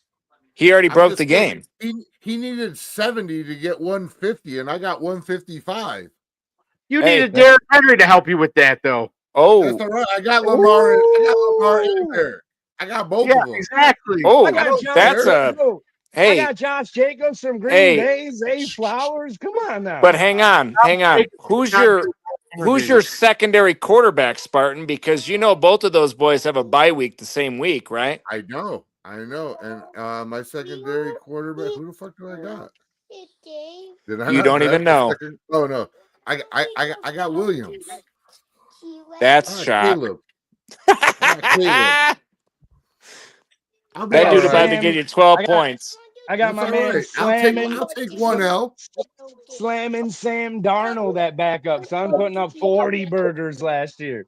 He already I'm broke just the saying, game. He needed 70 to get 150, and I got 155. You Hey. needed Derrick Henry to help you with that, though. That's Oh, all right. I got Lamar. I got Lamar in Ooh. there. I got both Yeah, of them. exactly. I oh, got don't Josh. that's care. a I hey. got Josh Jacobs from Green Hey. Bay, Zay Flowers. Come on now. But hang on. Who's your secondary quarterback, Spartan? Because you know both of those boys have a bye week the same week, right? I know. And my secondary quarterback, who the fuck do I got? Did I You not don't draft even a know. second? Oh no. I got Williams. That's shot. Caleb. I got Caleb. I'll be That all dude right. about to get you 12 points. I got That's my all man right. slamming. I'll take one L. Slamming Sam Darnold that backup, son, putting up 40 burgers last year.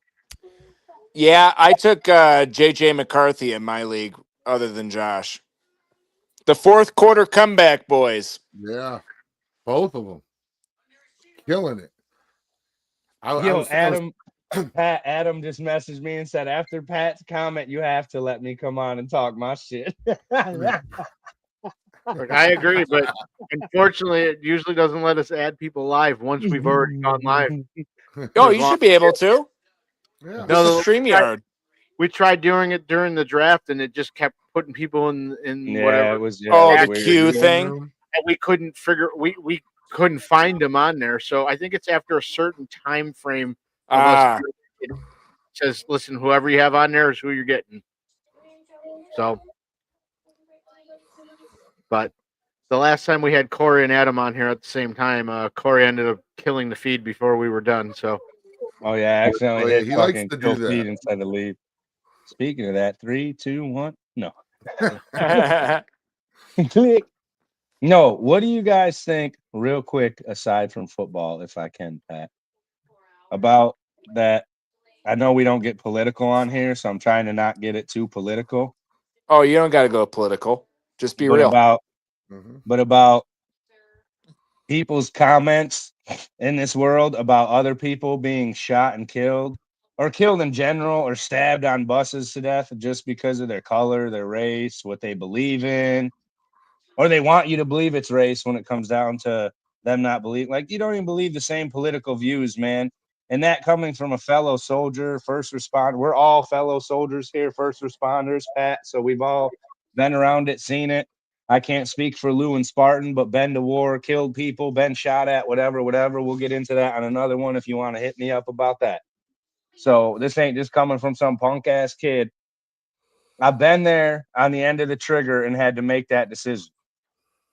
Yeah, I took JJ McCarthy in my league, other than Josh. The fourth quarter comeback, boys. Yeah. Both of them. Killing it. Adam just messaged me and said, after Pat's comment, you have to let me come on and talk my shit. Look, I agree, but unfortunately, it usually doesn't let us add people live once we've already gone live. Oh, you should be able to. Yeah. This is No, StreamYard. we tried doing it during the draft, and it just kept putting people in whatever. it was The weird. Q thing. And we couldn't we couldn't find them on there. So I think it's after a certain time frame of us. It says, listen, whoever you have on there is who you're getting. So, but the last time we had Corey and Adam on here at the same time, Corey ended up killing the feed before we were done. So, Oh yeah, I accidentally hit he likes fucking to do kill that. feed instead of leave. Speaking of that, 3, 2, 1. No. Click. No, what do you guys think, real quick, aside from football, if I can, Pat, about that? I know we don't get political on here, so I'm trying to not get it too political. Oh, you don't got to go political. Just be But real. about people's comments in this world about other people being shot and killed, or killed in general, or stabbed on buses to death just because of their color, their race, what they believe in, or they want you to believe it's race when it comes down to them not believing. Like, you don't even believe the same political views, man. And that coming from a fellow soldier, first responder. We're all fellow soldiers here, first responders, Pat. So we've all been around it, seen it. I can't speak for Lou and Spartan, but been to war, killed people, been shot at, whatever. We'll get into that on another one if you want to hit me up about that. So this ain't just coming from some punk ass kid. I've been there on the end of the trigger and had to make that decision.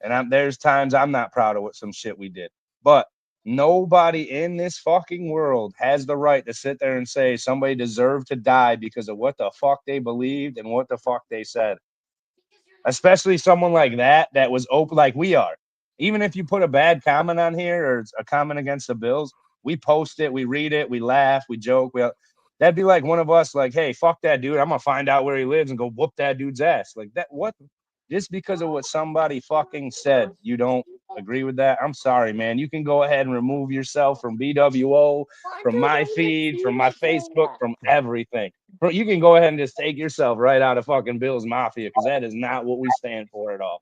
And there's times I'm not proud of what some shit we did. But nobody in this fucking world has the right to sit there and say somebody deserved to die because of what the fuck they believed and what the fuck they said. Especially someone like that was open like we are. Even if you put a bad comment on here or a comment against the Bills, we post it, we read it, we laugh, we joke. That'd be like one of us like, hey, fuck that dude. I'm going to find out where he lives and go whoop that dude's ass. Like that, what? Just because of what somebody fucking said, you don't agree with that? I'm sorry, man. You can go ahead and remove yourself from BWO, from my feed, from my Facebook, from everything. You can go ahead and just take yourself right out of fucking Bills Mafia because that is not what we stand for at all.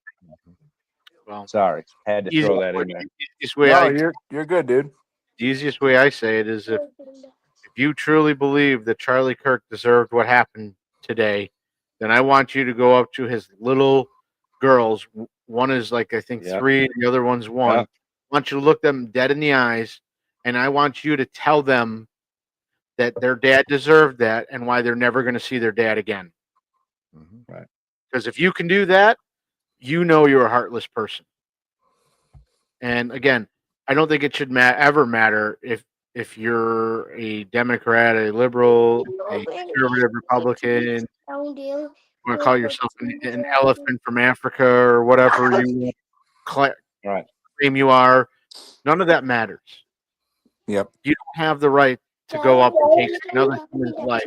well, sorry, had to throw that in there. You're good, dude. The easiest way I say it is if you truly believe that Charlie Kirk deserved what happened today, then I want you to go up to his little girls. One is like, I think 3, the other one's 1. I want you to look them dead in the eyes, and I want you to tell them that their dad deserved that and why they're never going to see their dad again. Right. Because if you can do that, you know you're a heartless person. And again, I don't think it should ever matter if you're a Democrat, a liberal, a conservative Republican, you want to call yourself an elephant from Africa or whatever you claim you are. None of that matters. Yep. You don't have the right to go up and take another human's life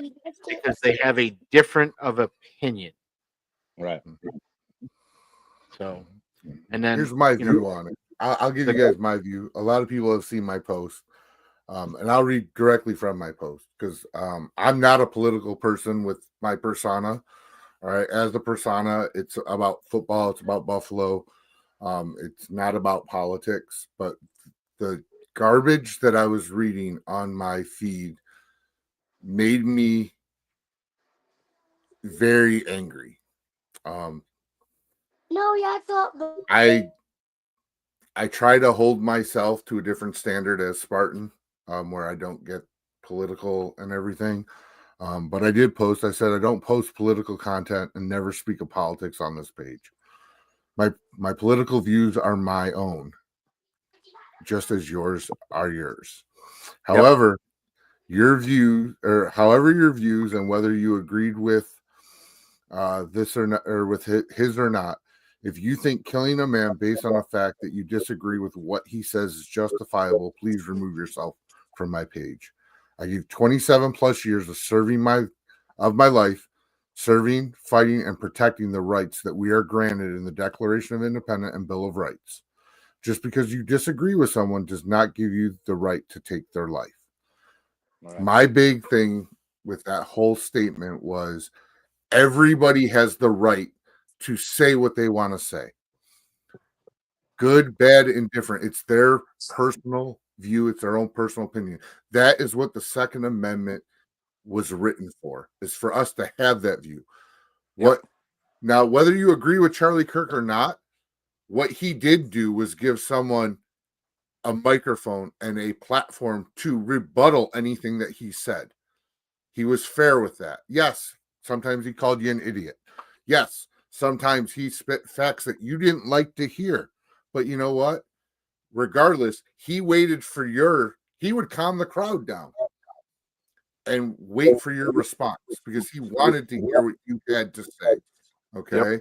because they have a different of opinion. Right. So, and then Here's my view on it. I'll give you guys my view. A lot of people have seen my post, and I'll read directly from my post because I'm not a political person with my persona. All right, as a persona, it's about football. It's about Buffalo. It's not about politics. But the garbage that I was reading on my feed made me very angry. I try to hold myself to a different standard as Spartan, where I don't get political and everything. But I did post. I said I don't post political content and never speak of politics on this page. My political views are my own, just as yours are yours. However, your views, or however your views, and whether you agreed with this or not, or with his or not, if you think killing a man based on the fact that you disagree with what he says is justifiable, please remove yourself from my page. I give 27 plus years of serving my life, serving, fighting, and protecting the rights that we are granted in the Declaration of Independence and Bill of Rights. Just because you disagree with someone does not give you the right to take their life. Right. My big thing with that whole statement was everybody has the right to say what they want to say. Good, bad, indifferent. It's their personal view. It's their own personal opinion. That is what the Second Amendment was written for, is for us to have that view. Now, whether you agree with Charlie Kirk or not, what he did do was give someone a microphone and a platform to rebuttal anything that he said. He was fair with that. Yes, sometimes he called you an idiot. Yes, sometimes he spit facts that you didn't like to hear. But you know what? Regardless, he waited for he would calm the crowd down and wait for your response because he wanted to hear what you had to say. Okay? Yep.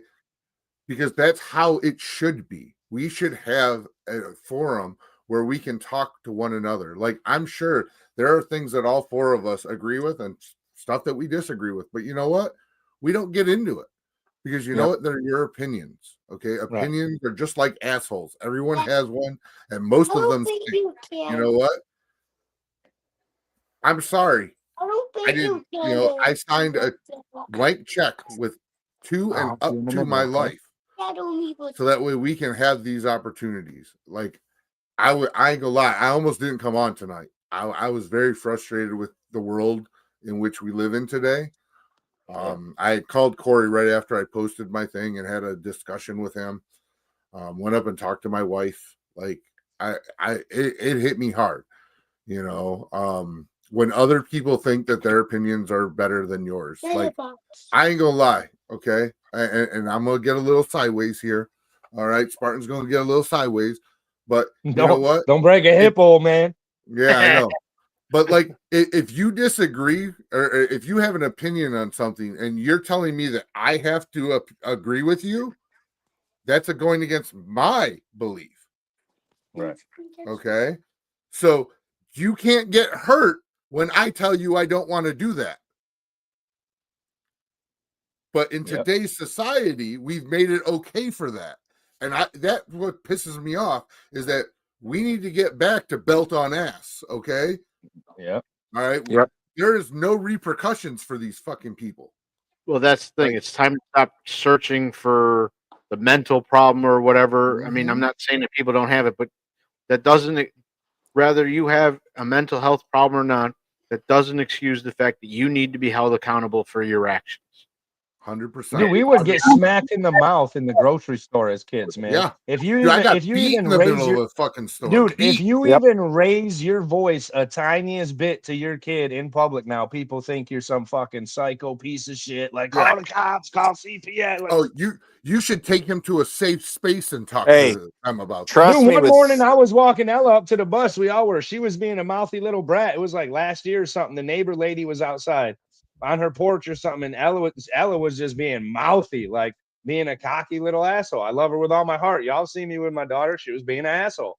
Because that's how it should be. We should have a forum where we can talk to one another. Like, I'm sure there are things that all four of us agree with and stuff that we disagree with. But you know what? We don't get into it because you know what? They're your opinions. Okay? Opinions are just like assholes. Everyone has one, and most of them stink. You know what? I'm sorry. I didn't, I signed a blank check with to and up to my life. So that way we can have these opportunities. Like, I ain't gonna lie, I almost didn't come on tonight. I was very frustrated with the world in which we live in today. I called Corey right after I posted my thing and had a discussion with him. Went up and talked to my wife. Like, it hit me hard, when other people think that their opinions are better than yours. Like, I ain't gonna lie, okay? And I'm gonna get a little sideways here. All right, Spartan's gonna get a little sideways, but you know what? Don't break a hip, old man. Yeah, I know. But like, if you disagree or if you have an opinion on something and you're telling me that I have to agree with you, that's going against my belief. Right. Okay. So you can't get hurt when I tell you I don't want to do that. But in today's society, we've made it okay for that. And that what pisses me off is that we need to get back to belt on ass, okay? Yeah. All right. Yep. There is no repercussions for these fucking people. Well, that's the thing. It's time to stop searching for the mental problem or whatever. I mean, I'm not saying that people don't have it, but that doesn't, whether you have a mental health problem or not, that doesn't excuse the fact that you need to be held accountable for your actions. 100%. Dude, we would get smacked in the mouth in the grocery store as kids, man. Yeah. If you even raise your fucking store, dude, if you even raise your voice a tiniest bit to your kid in public now, people think you're some fucking psycho piece of shit. Like, call the cops, call CPS. Like, you should take him to a safe space and talk to them about. Trust me. One morning I was walking Ella up to the bus. We all were. She was being a mouthy little brat. It was like last year or something. The neighbor lady was outside on her porch or something, and Ella was just being mouthy, like being a cocky little asshole. I love her with all my heart. Y'all see me with my daughter. She was being an asshole.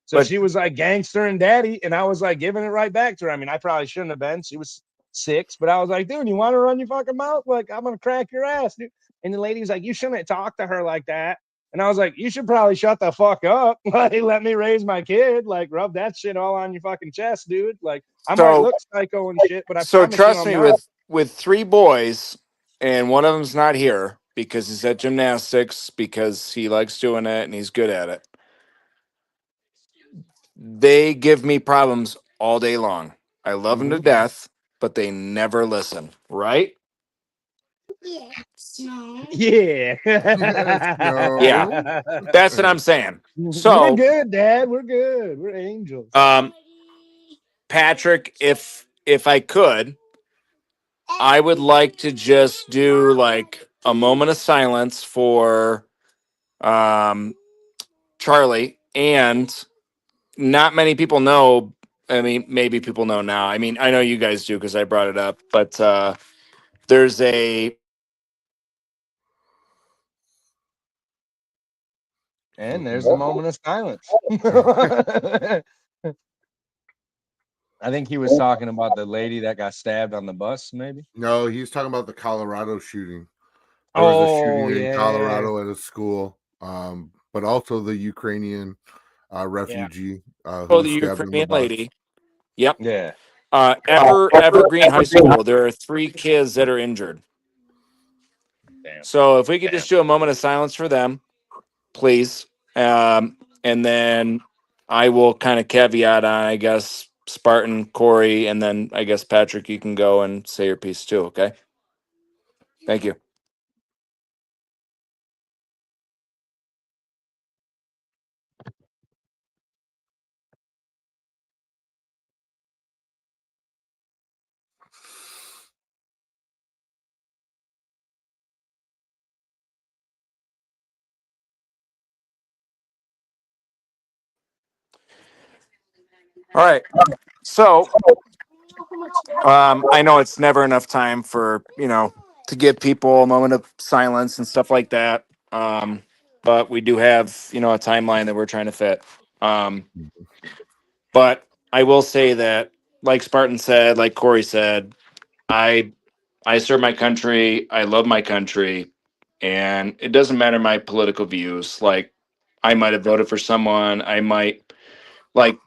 So But- she was like gangster and daddy, and I was like giving it right back to her. I mean, I probably shouldn't have been. She was 6, but I was like, dude, you want to run your fucking mouth? Like, I'm gonna crack your ass, dude. And the lady was like, you shouldn't talk to her like that. And I was like, you should probably shut the fuck up. Like, let me raise my kid. Like, rub that shit all on your fucking chest, dude. Like, I might So- look psycho and shit, but I So promise trust you I'm me, not. with 3 boys, and one of them's not here because he's at gymnastics because he likes doing it and he's good at it. They give me problems all day long. I love them to death, but they never listen. Right? Yeah. No. Yeah. That's what I'm saying. We're So, good, Dad. We're good. We're angels. Patrick, if I could, I would like to just do like a moment of silence for Charlie. And not many people know. I mean, maybe people know now. I mean, I know you guys do because I brought it up. But there's a And there's a moment of silence. I think he was talking about the lady that got stabbed on the bus, maybe. No, he's talking about the Colorado shooting. There was a shooting in Colorado at a school, but also the Ukrainian refugee oh, who the was stabbed on the Ukrainian bus. lady. Yep. Yeah. Evergreen High School. There are 3 kids that are injured. Damn. So if we could just do a moment of silence for them, please. And then I will kind of caveat on, I guess, Spartan, Corey, and then I guess Patrick, you can go and say your piece too. Okay. Thank you. All right. So I know it's never enough time for, to give people a moment of silence and stuff like that. But we do have, a timeline that we're trying to fit. But I will say that, like Spartan said, like Corey said, I serve my country. I love my country, and it doesn't matter my political views. Like, I might have voted for someone. I might like,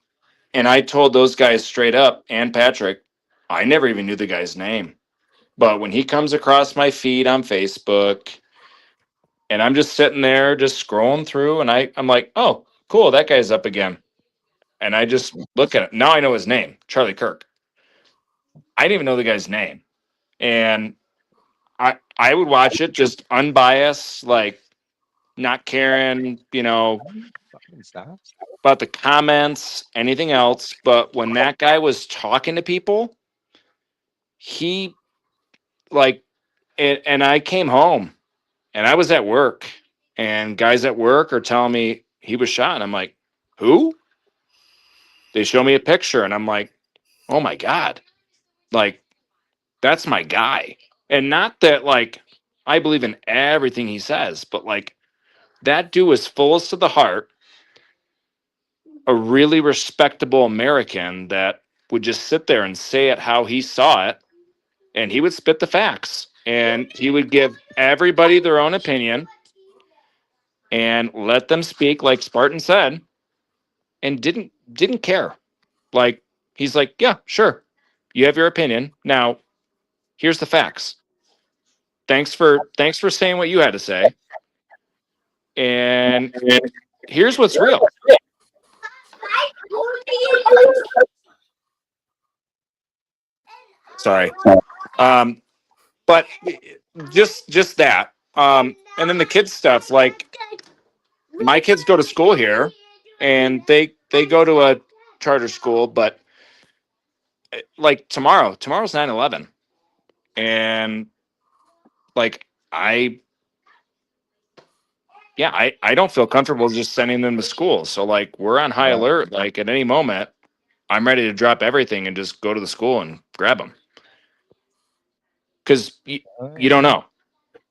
and I told those guys straight up, and Patrick, I never even knew the guy's name. But when he comes across my feed on Facebook, and I'm just sitting there, just scrolling through, and I'm like, oh, cool, that guy's up again. And I just look at it. Now I know his name, Charlie Kirk. I didn't even know the guy's name. And I would watch it just unbiased, like not caring, Stop. about the comments, anything else. But when that guy was talking to people, he like it, and I came home and I was at work, and guys at work are telling me he was shot. And I'm like, who? They show me a picture and I'm like, oh my God, like that's my guy. And not that like I believe in everything he says, but like that dude was fullest of the heart, a really respectable American that would just sit there and say it how he saw it, and he would spit the facts, and he would give everybody their own opinion and let them speak, like Spartan said, and didn't care. Like, he's like, yeah, sure, you have your opinion. Now, here's the facts. Thanks for saying what you had to say, and here's what's real. Sorry. But just that. And then the kids stuff, like my kids go to school here and they go to a charter school, but like tomorrow's 9/11. And like I don't feel comfortable just sending them to school. So like we're on high alert. Like at any moment, I'm ready to drop everything and just go to the school and grab them. Because you don't know.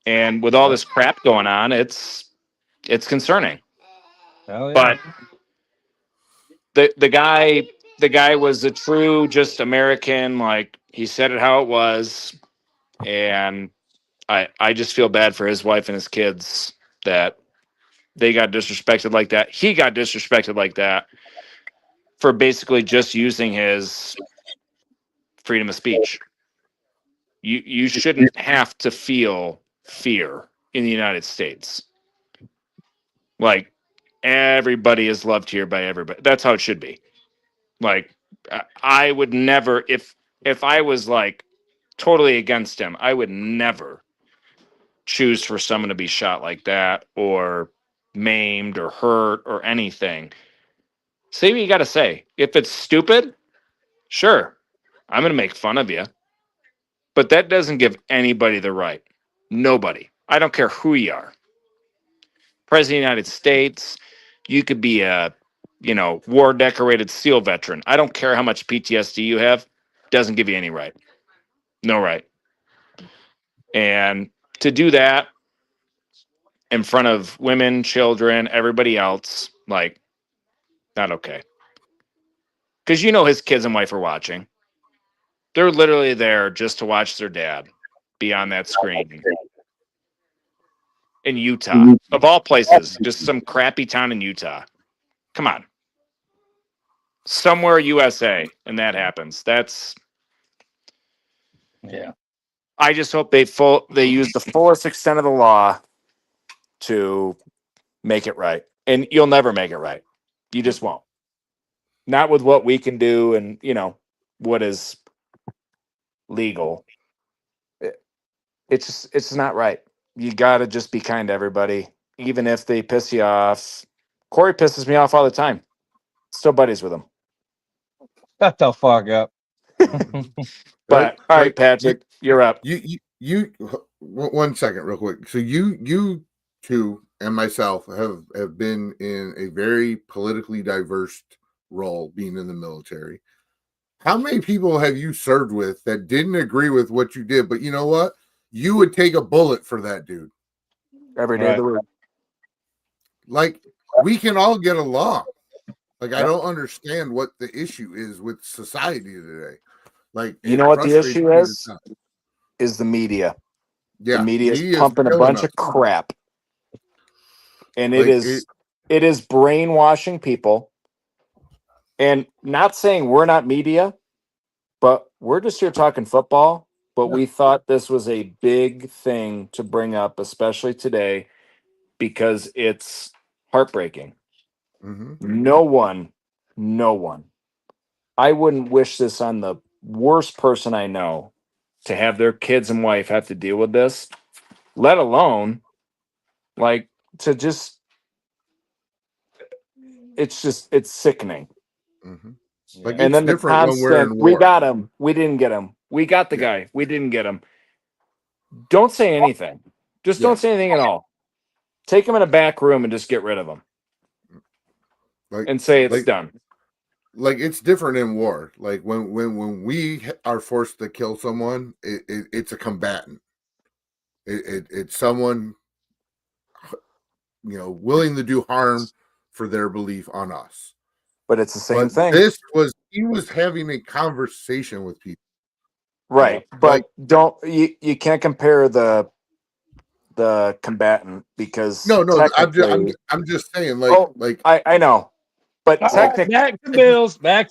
And with all this crap going on, it's concerning. Hell yeah. But the guy was a true just American. Like he said it how it was, and I just feel bad for his wife and his kids that they got disrespected like that. He got disrespected like that for basically just using his freedom of speech. You shouldn't have to feel fear in the United States. Like everybody is loved here by everybody. That's how it should be. Like I would never, if I was like totally against him, I would never choose for someone to be shot like that or maimed or hurt or anything. Say what you got to say. If it's stupid, sure, I'm going to make fun of you. But that doesn't give anybody the right. Nobody. I don't care who you are. President of the United States, you could be a, war decorated SEAL veteran. I don't care how much PTSD you have. Doesn't give you any right. No right. And to do that in front of women, children, everybody else, like, not okay. Because his kids and wife are watching. They're literally there just to watch their dad be on that screen in Utah, of all places, just some crappy town in Utah. Come on. Somewhere USA, and that happens. Yeah. I just hope they use the fullest extent of the law to make it right. And you'll never make it right. You just won't. Not with what we can do and, what is legal. It's not right. You got to just be kind to everybody, even if they piss you off. Corey pisses me off all the time. Still buddies with him. Shut the fuck up. But all right, Patrick, you're up. You 1 second real quick. So you two and myself have been in a very politically diverse role being in the military. How many people have you served with that didn't agree with what you did, but you know what? You would take a bullet for that dude every day of the week. Like, we can all get along. Like, I don't understand what the issue is with society today. Like, you know what the issue is the media. Yeah, the media is pumping a bunch of crap, and it is brainwashing people. And not saying we're not media, but we're just here talking football. But we thought this was a big thing to bring up, especially today, because it's heartbreaking. Mm-hmm. No one. I wouldn't wish this on the worst person I know to have their kids and wife have to deal with this, let alone like to just, it's sickening. Mm-hmm. Like, and then the constant, we got him, we didn't get him. We got the guy, we didn't get him. Don't say anything. Just don't say anything at all. Take him in a back room and just get rid of him. And say it's done. Like, it's different in war. Like, when we are forced to kill someone, it's a combatant. It's someone, willing to do harm for their belief on us. But it's the same thing. He was having a conversation with people. Right. But you can't compare the combatant because no, I'm just saying, I know. But technically, back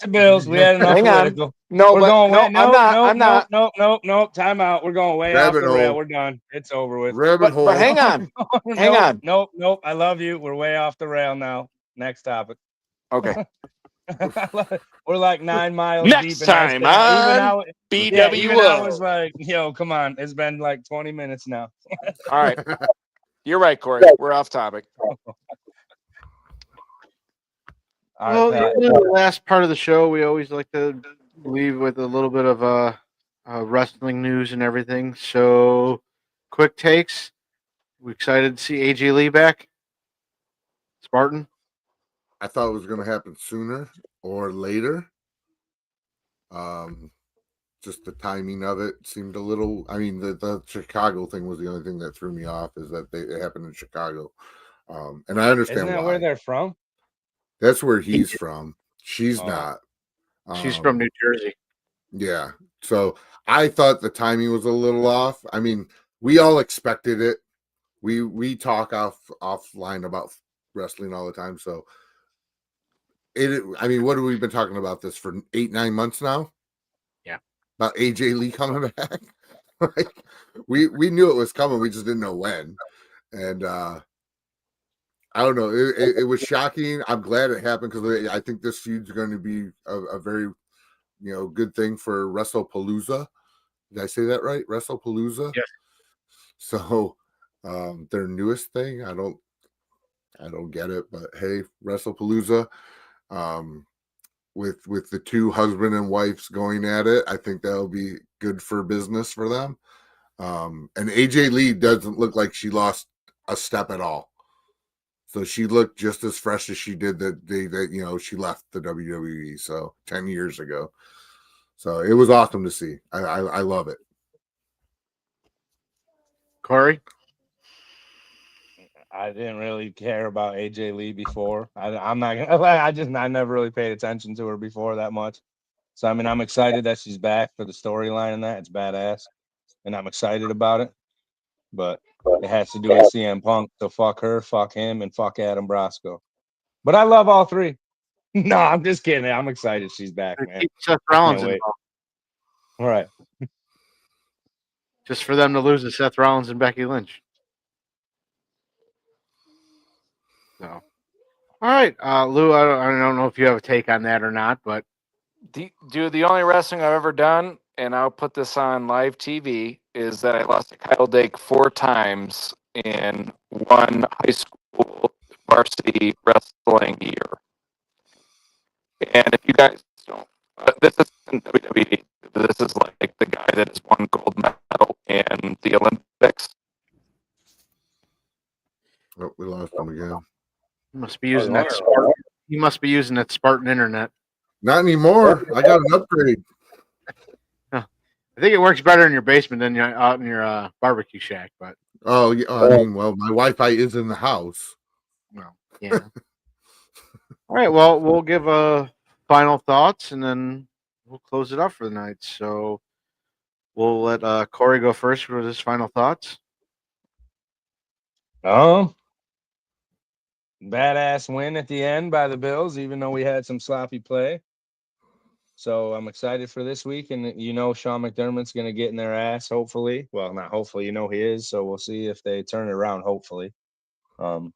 to Bills. We had enough political. No, we're going way. I'm not. No. Time out. We're going way off the rail. We're done. It's over with. Rabbit hole. But hang on. Hang on. Nope. I love you. We're way off the rail now. Next topic. Okay. We're like 9 miles Next deep. time on BWO. I was like, come on. It's been like 20 minutes now. All right. You're right, Corey. We're off topic. Well, the last part of the show, we always like to leave with a little bit of wrestling news and everything. So, quick takes. We excited to see AJ Lee back. Spartan. I thought it was going to happen sooner or later. Just the timing of it seemed a little. I mean, the Chicago thing was the only thing that threw me off. Is that it happened in Chicago, and I understand Isn't that why. Where they're from? That's where he's from. She's Oh. not. She's from New Jersey. Yeah. So I thought the timing was a little off. I mean, we all expected it. We talk offline about wrestling all the time. So I mean, what have we been talking about this for 8-9 months now? Yeah. About AJ Lee coming back. Like we knew it was coming, we just didn't know when. And I don't know. It was shocking. I'm glad it happened because I think this feud's going to be a very good thing for WrestlePalooza. Did I say that right? WrestlePalooza. Yes. So their newest thing, I don't get it, but hey, WrestlePalooza. With the two husband and wives going at it, I think that'll be good for business for them. And AJ Lee doesn't look like she lost a step at all. So she looked just as fresh as she did the day that she left the WWE. So 10 years ago. So it was awesome to see. I love it. Corey? I didn't really care about AJ Lee before. I'm not gonna lie, I never really paid attention to her before that much. So I mean, I'm excited that she's back for the storyline and that. It's badass. And I'm excited about it. But it has to do with CM Punk. So fuck her, fuck him, and fuck Adam Brasco. But I love all three. No, I'm just kidding. I'm excited she's back, man. Keep Seth Rollins wait. involved. All right. Just for them to lose to Seth Rollins and Becky Lynch. So, all right, Lou. I don't know if you have a take on that or not, but The only wrestling I've ever done, and I'll put this on live TV, is that I lost to Kyle Dake 4 times in one high school varsity wrestling year. And if you guys don't, this isn't WWE. This is like the guy that has won gold medal in the Olympics. Oh, we lost him again. he must be using that Spartan. He must be using that Spartan internet. Not anymore. I got an upgrade. I think it works better in your basement than out in your barbecue shack. But Oh, yeah. I mean, well, my Wi-Fi is in the house. well, yeah. All right. Well, we'll give final thoughts and then we'll close it up for the night. So we'll let Corey go first with his final thoughts. Badass win at the end by the Bills, even though we had some sloppy play. So I'm excited for this week, and Sean McDermott's going to get in their ass. Hopefully, well, not hopefully, he is. So we'll see if they turn it around. Hopefully, so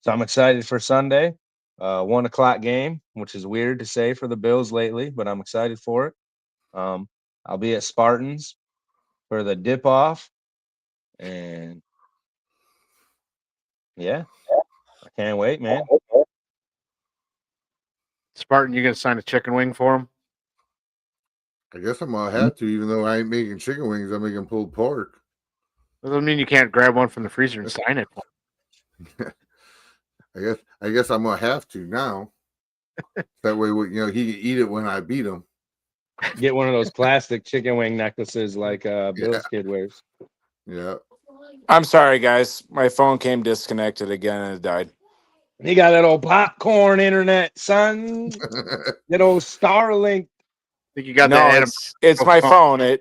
I'm excited for Sunday, 1:00 game, which is weird to say for the Bills lately, but I'm excited for it. I'll be at Spartans for the dip off, and yeah, I can't wait, man. Spartan, you gonna sign a chicken wing for him? I guess I'm gonna have to, even though I ain't making chicken wings. I'm making pulled pork. That doesn't mean you can't grab one from the freezer and sign it. I guess I'm gonna have to now. That way, he can eat it when I beat him. Get one of those plastic chicken wing necklaces like Bill's kid wears. Yeah. I'm sorry, guys. My phone came disconnected again and it died. You got that old popcorn internet, son. That old Starlink. I think you got No, that. it's my phone. I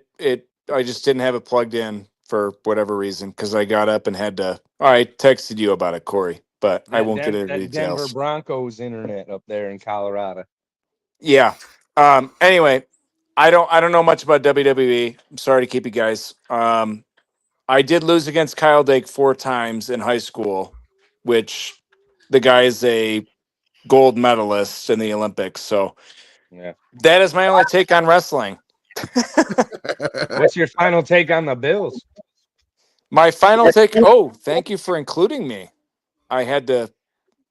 just didn't have it plugged in for whatever reason because I got up and had to. I texted you about it, Corey, but I won't get into Denver details. Broncos internet up there in Colorado. Yeah. Anyway, I don't know much about WWE. I'm sorry to keep you guys. I did lose against Kyle Dake 4 times in high school, which the guy is a gold medalist in the Olympics. So yeah, that is my only take on wrestling. What's your final take on the Bills? My final take. Oh, thank you for including me. I had to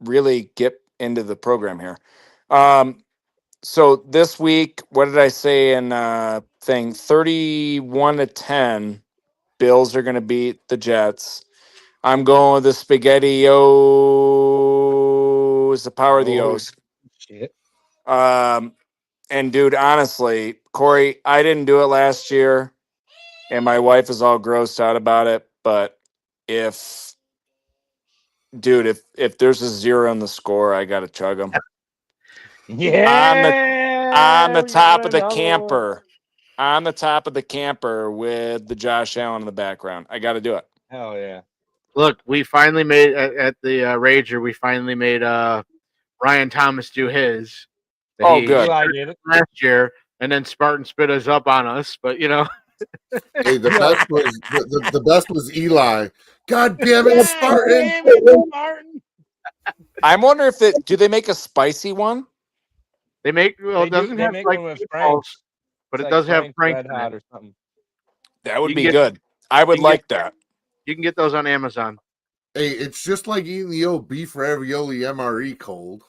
really get into the program here. So this week, what did I say in thing? 31-10. Bills are going to beat the Jets. I'm going with the spaghetti. Oh, is the power of the O's. Shit. And dude, honestly, Corey, I didn't do it last year, and my wife is all grossed out about it. But if there's a 0 on the score, I got to chug them. Yeah. on the we top got of the another one. camper. On the top of the camper with the Josh Allen in the background. I got to do it. Hell yeah. Look, we finally made at the Rager. We finally made Ryan Thomas do his. That Oh, he good. Eli did it. last year, and then Spartan spit us up on us. But Hey, the Yo. best was the best was Eli. God damn it, God Spartan! damn it, Martin. I'm wondering if do they make a spicy one? they make They it doesn't have make like one with meatballs, Frank's. but It's it like does have Frank's Frank Red in Hot it. or something. That would You be can get- good. I would you can like that. You can get those on Amazon. Hey, it's just like eating the old beef ravioli MRE cold.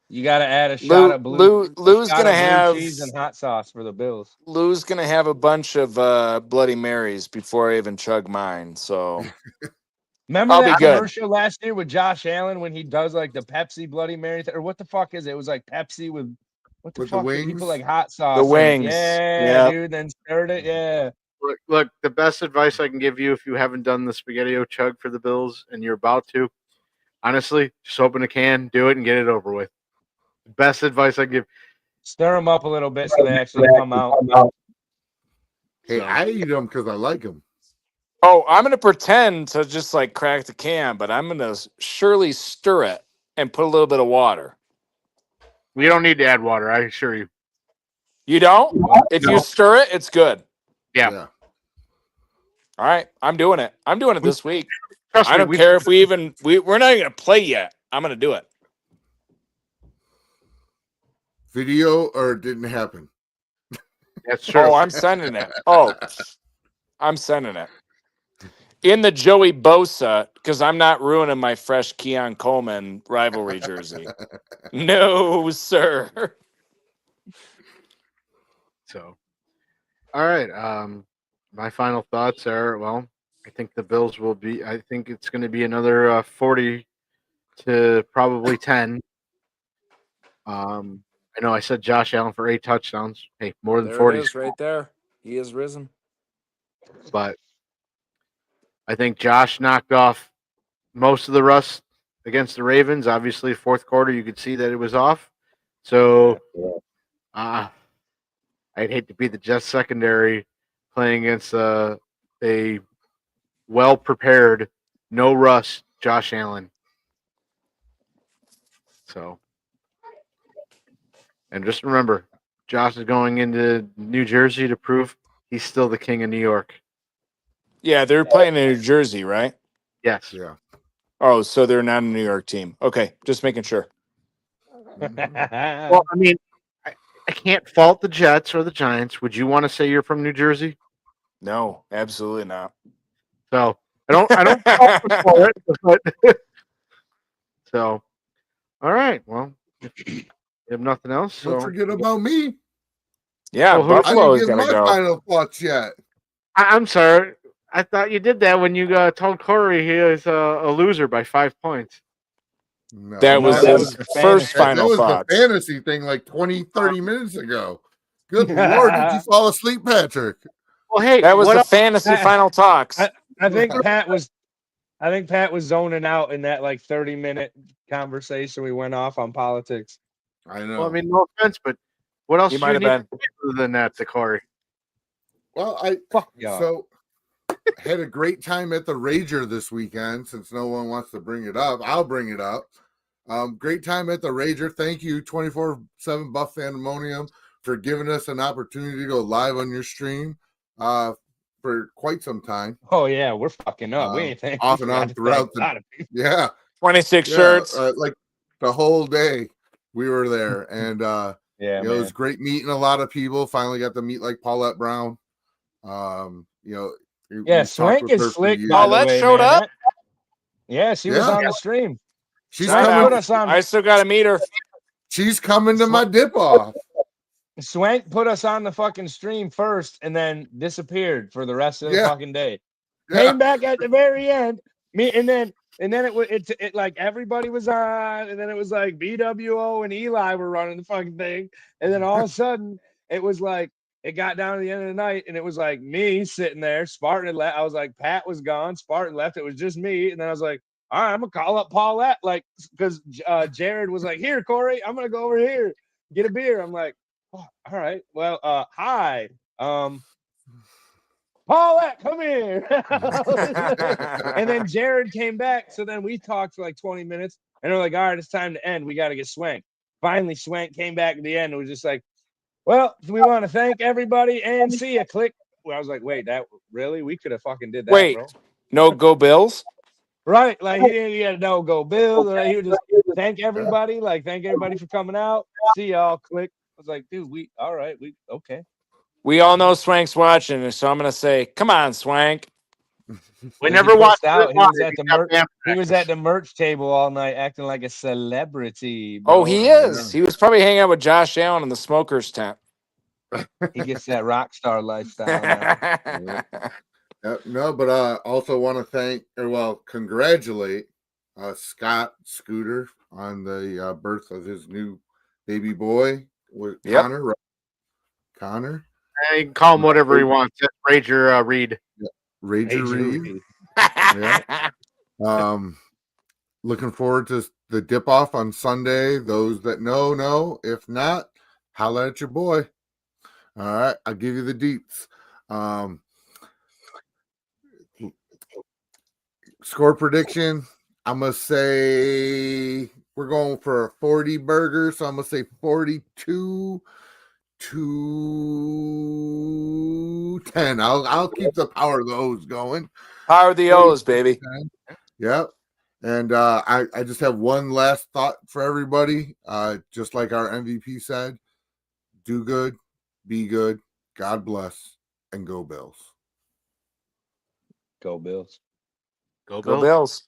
You got to add a shot of blue Lou's shot gonna of blue have cheese and hot sauce for the Bills. Lou's gonna have a bunch of Bloody Marys before I even chug mine. So Remember I'll that be good. commercial last year with Josh Allen when he does like the Pepsi Bloody Mary or what the fuck is it? It was like Pepsi with what the With the fuck? He wings? put like hot sauce. The in it. wings. Yeah, Yep. dude. Then stirred it. Yeah. Look, the best advice I can give you if you haven't done the SpaghettiO chug for the Bills and you're about to, honestly, just open a can, do it, and get it over with. Best advice I give. Stir them up a little bit so they actually come out. Hey, So. I eat them because I like them. Oh, I'm gonna pretend to just like crack the can, but I'm gonna surely stir it and put a little bit of water. We don't need to add water, I assure you. You don't? If you No. stir it, it's good. Yeah. All right, I'm doing it. I'm doing it this week. Trust I me, don't care if we're not even gonna play yet. I'm gonna do it. Video or it didn't happen. That's true. Oh, I'm sending it. Oh, I'm sending it. In the Joey Bosa, because I'm not ruining my fresh Keon Coleman rivalry jersey. No, sir. So, all right. My final thoughts are: well, I think the Bills will be. I think it's going to be another 40 to probably 10. I know I said Josh Allen for 8 touchdowns. Hey, more than There 40. it is, right there. He has risen. But I think Josh knocked off most of the rust against the Ravens. Obviously, fourth quarter, you could see that it was off. So, I'd hate to be the Jets secondary playing against a well-prepared, no rust Josh Allen. So, and just remember, Josh is going into New Jersey to prove he's still the king of New York. Yeah, they're playing in New Jersey, right? Yes. Yeah. Oh, so they're not a New York team. Okay, just making sure. Well, I mean, I can't fault the Jets or the Giants. Would you want to say you're from New Jersey? No, absolutely not. So I don't fault them for it. But so, all right. Well, if you have nothing else, Don't so forget about me. Yeah, Well, who- I Buffalo's didn't gonna get my go. final thoughts yet. I'm sorry. I thought you did that when you told Corey he is a loser by 5 points. No, That was that his was first fantasy. that final was thoughts. the fantasy thing like 20, 30 minutes ago. Good Lord, did you fall asleep, Patrick? Well, hey, That was what the else? fantasy final talks. I think Pat was zoning out in that like 30-minute conversation we went off on politics. I know. Well, I mean, no offense, but what else You do might you have need been. to say other than that to Corey? Well, Fuck y'all. so had a great time at the Rager this weekend. Since no one wants to bring it up, I'll bring it up. Great time at the Rager. Thank you, 24/7 Buff Pandemonium, for giving us an opportunity to go live on your stream for quite some time. Oh yeah, we're fucking up. We ain't thinking Off and on throughout a lot of people. Yeah, 26 yeah, shirts. like the whole day we were there, and Yeah, it was great meeting a lot of people. Finally got to meet like Paulette Brown. Yeah, Swank is slick. By the Paulette way, showed man. up? Yeah, she was Yeah. on the stream. She's Swank Shout put out. us on. I still got to meet her. She's coming to my dip off. Swank put us on the fucking stream first, and then disappeared for the rest of the Yeah. fucking day. Yeah. Came back at the very end. And then it like everybody was on, and then it was like BWO and Eli were running the fucking thing, and then all of a sudden it was like it got down to the end of the night, and it was like me sitting there. Spartan had left. I was like, Pat was gone. Spartan left. It was just me, and then I was like, all right, I'm gonna call up Paulette, like, because Jared was like, here, Corey, I'm gonna go over here, get a beer. I'm like, oh, all right, well, hi, Paulette, come here. And then Jared came back, so then we talked for like 20 minutes, and they're like, all right, it's time to end. We got to get Swank. Finally, Swank came back at the end and was just like, well, we want to thank everybody and see ya. Click. Well, I was like, wait, that really? We could have fucking did that, Wait, bro. no go Bills? Right? Like he didn't get no go Bill. Like, he would just thank everybody. Like thank everybody for coming out. See y'all. Click. I was like, dude, we all right. We okay. We all know Swank's watching, so I'm gonna say, come on, Swank. We Was never he watched pissed out? it He was live. at the He got merch. banned He was at the merch table all night, acting like a celebrity. Bro. Oh, he is. He was probably hanging out with Josh Allen in the smokers tent. He gets that rock star lifestyle now. No, but I also want to thank, or well, congratulate Scott Scooter on the birth of his new baby boy with Yep. Connor. Right? Connor, He can call him whatever he wants. That's Rager Reed. Rager Reed. Reed. Looking forward to the dip off on Sunday. Those that know. If not, holla at your boy. All right, I'll give you the deets. Score prediction. I'm gonna say we're going for a 40 burger, so I'm gonna say 42 to 10. I'll keep the power of those going. Power of the O's, baby. Yep. And I just have one last thought for everybody. Just like our MVP said, do good, be good, God bless, and go Bills. Go Bills. Go Go Bills. Bills.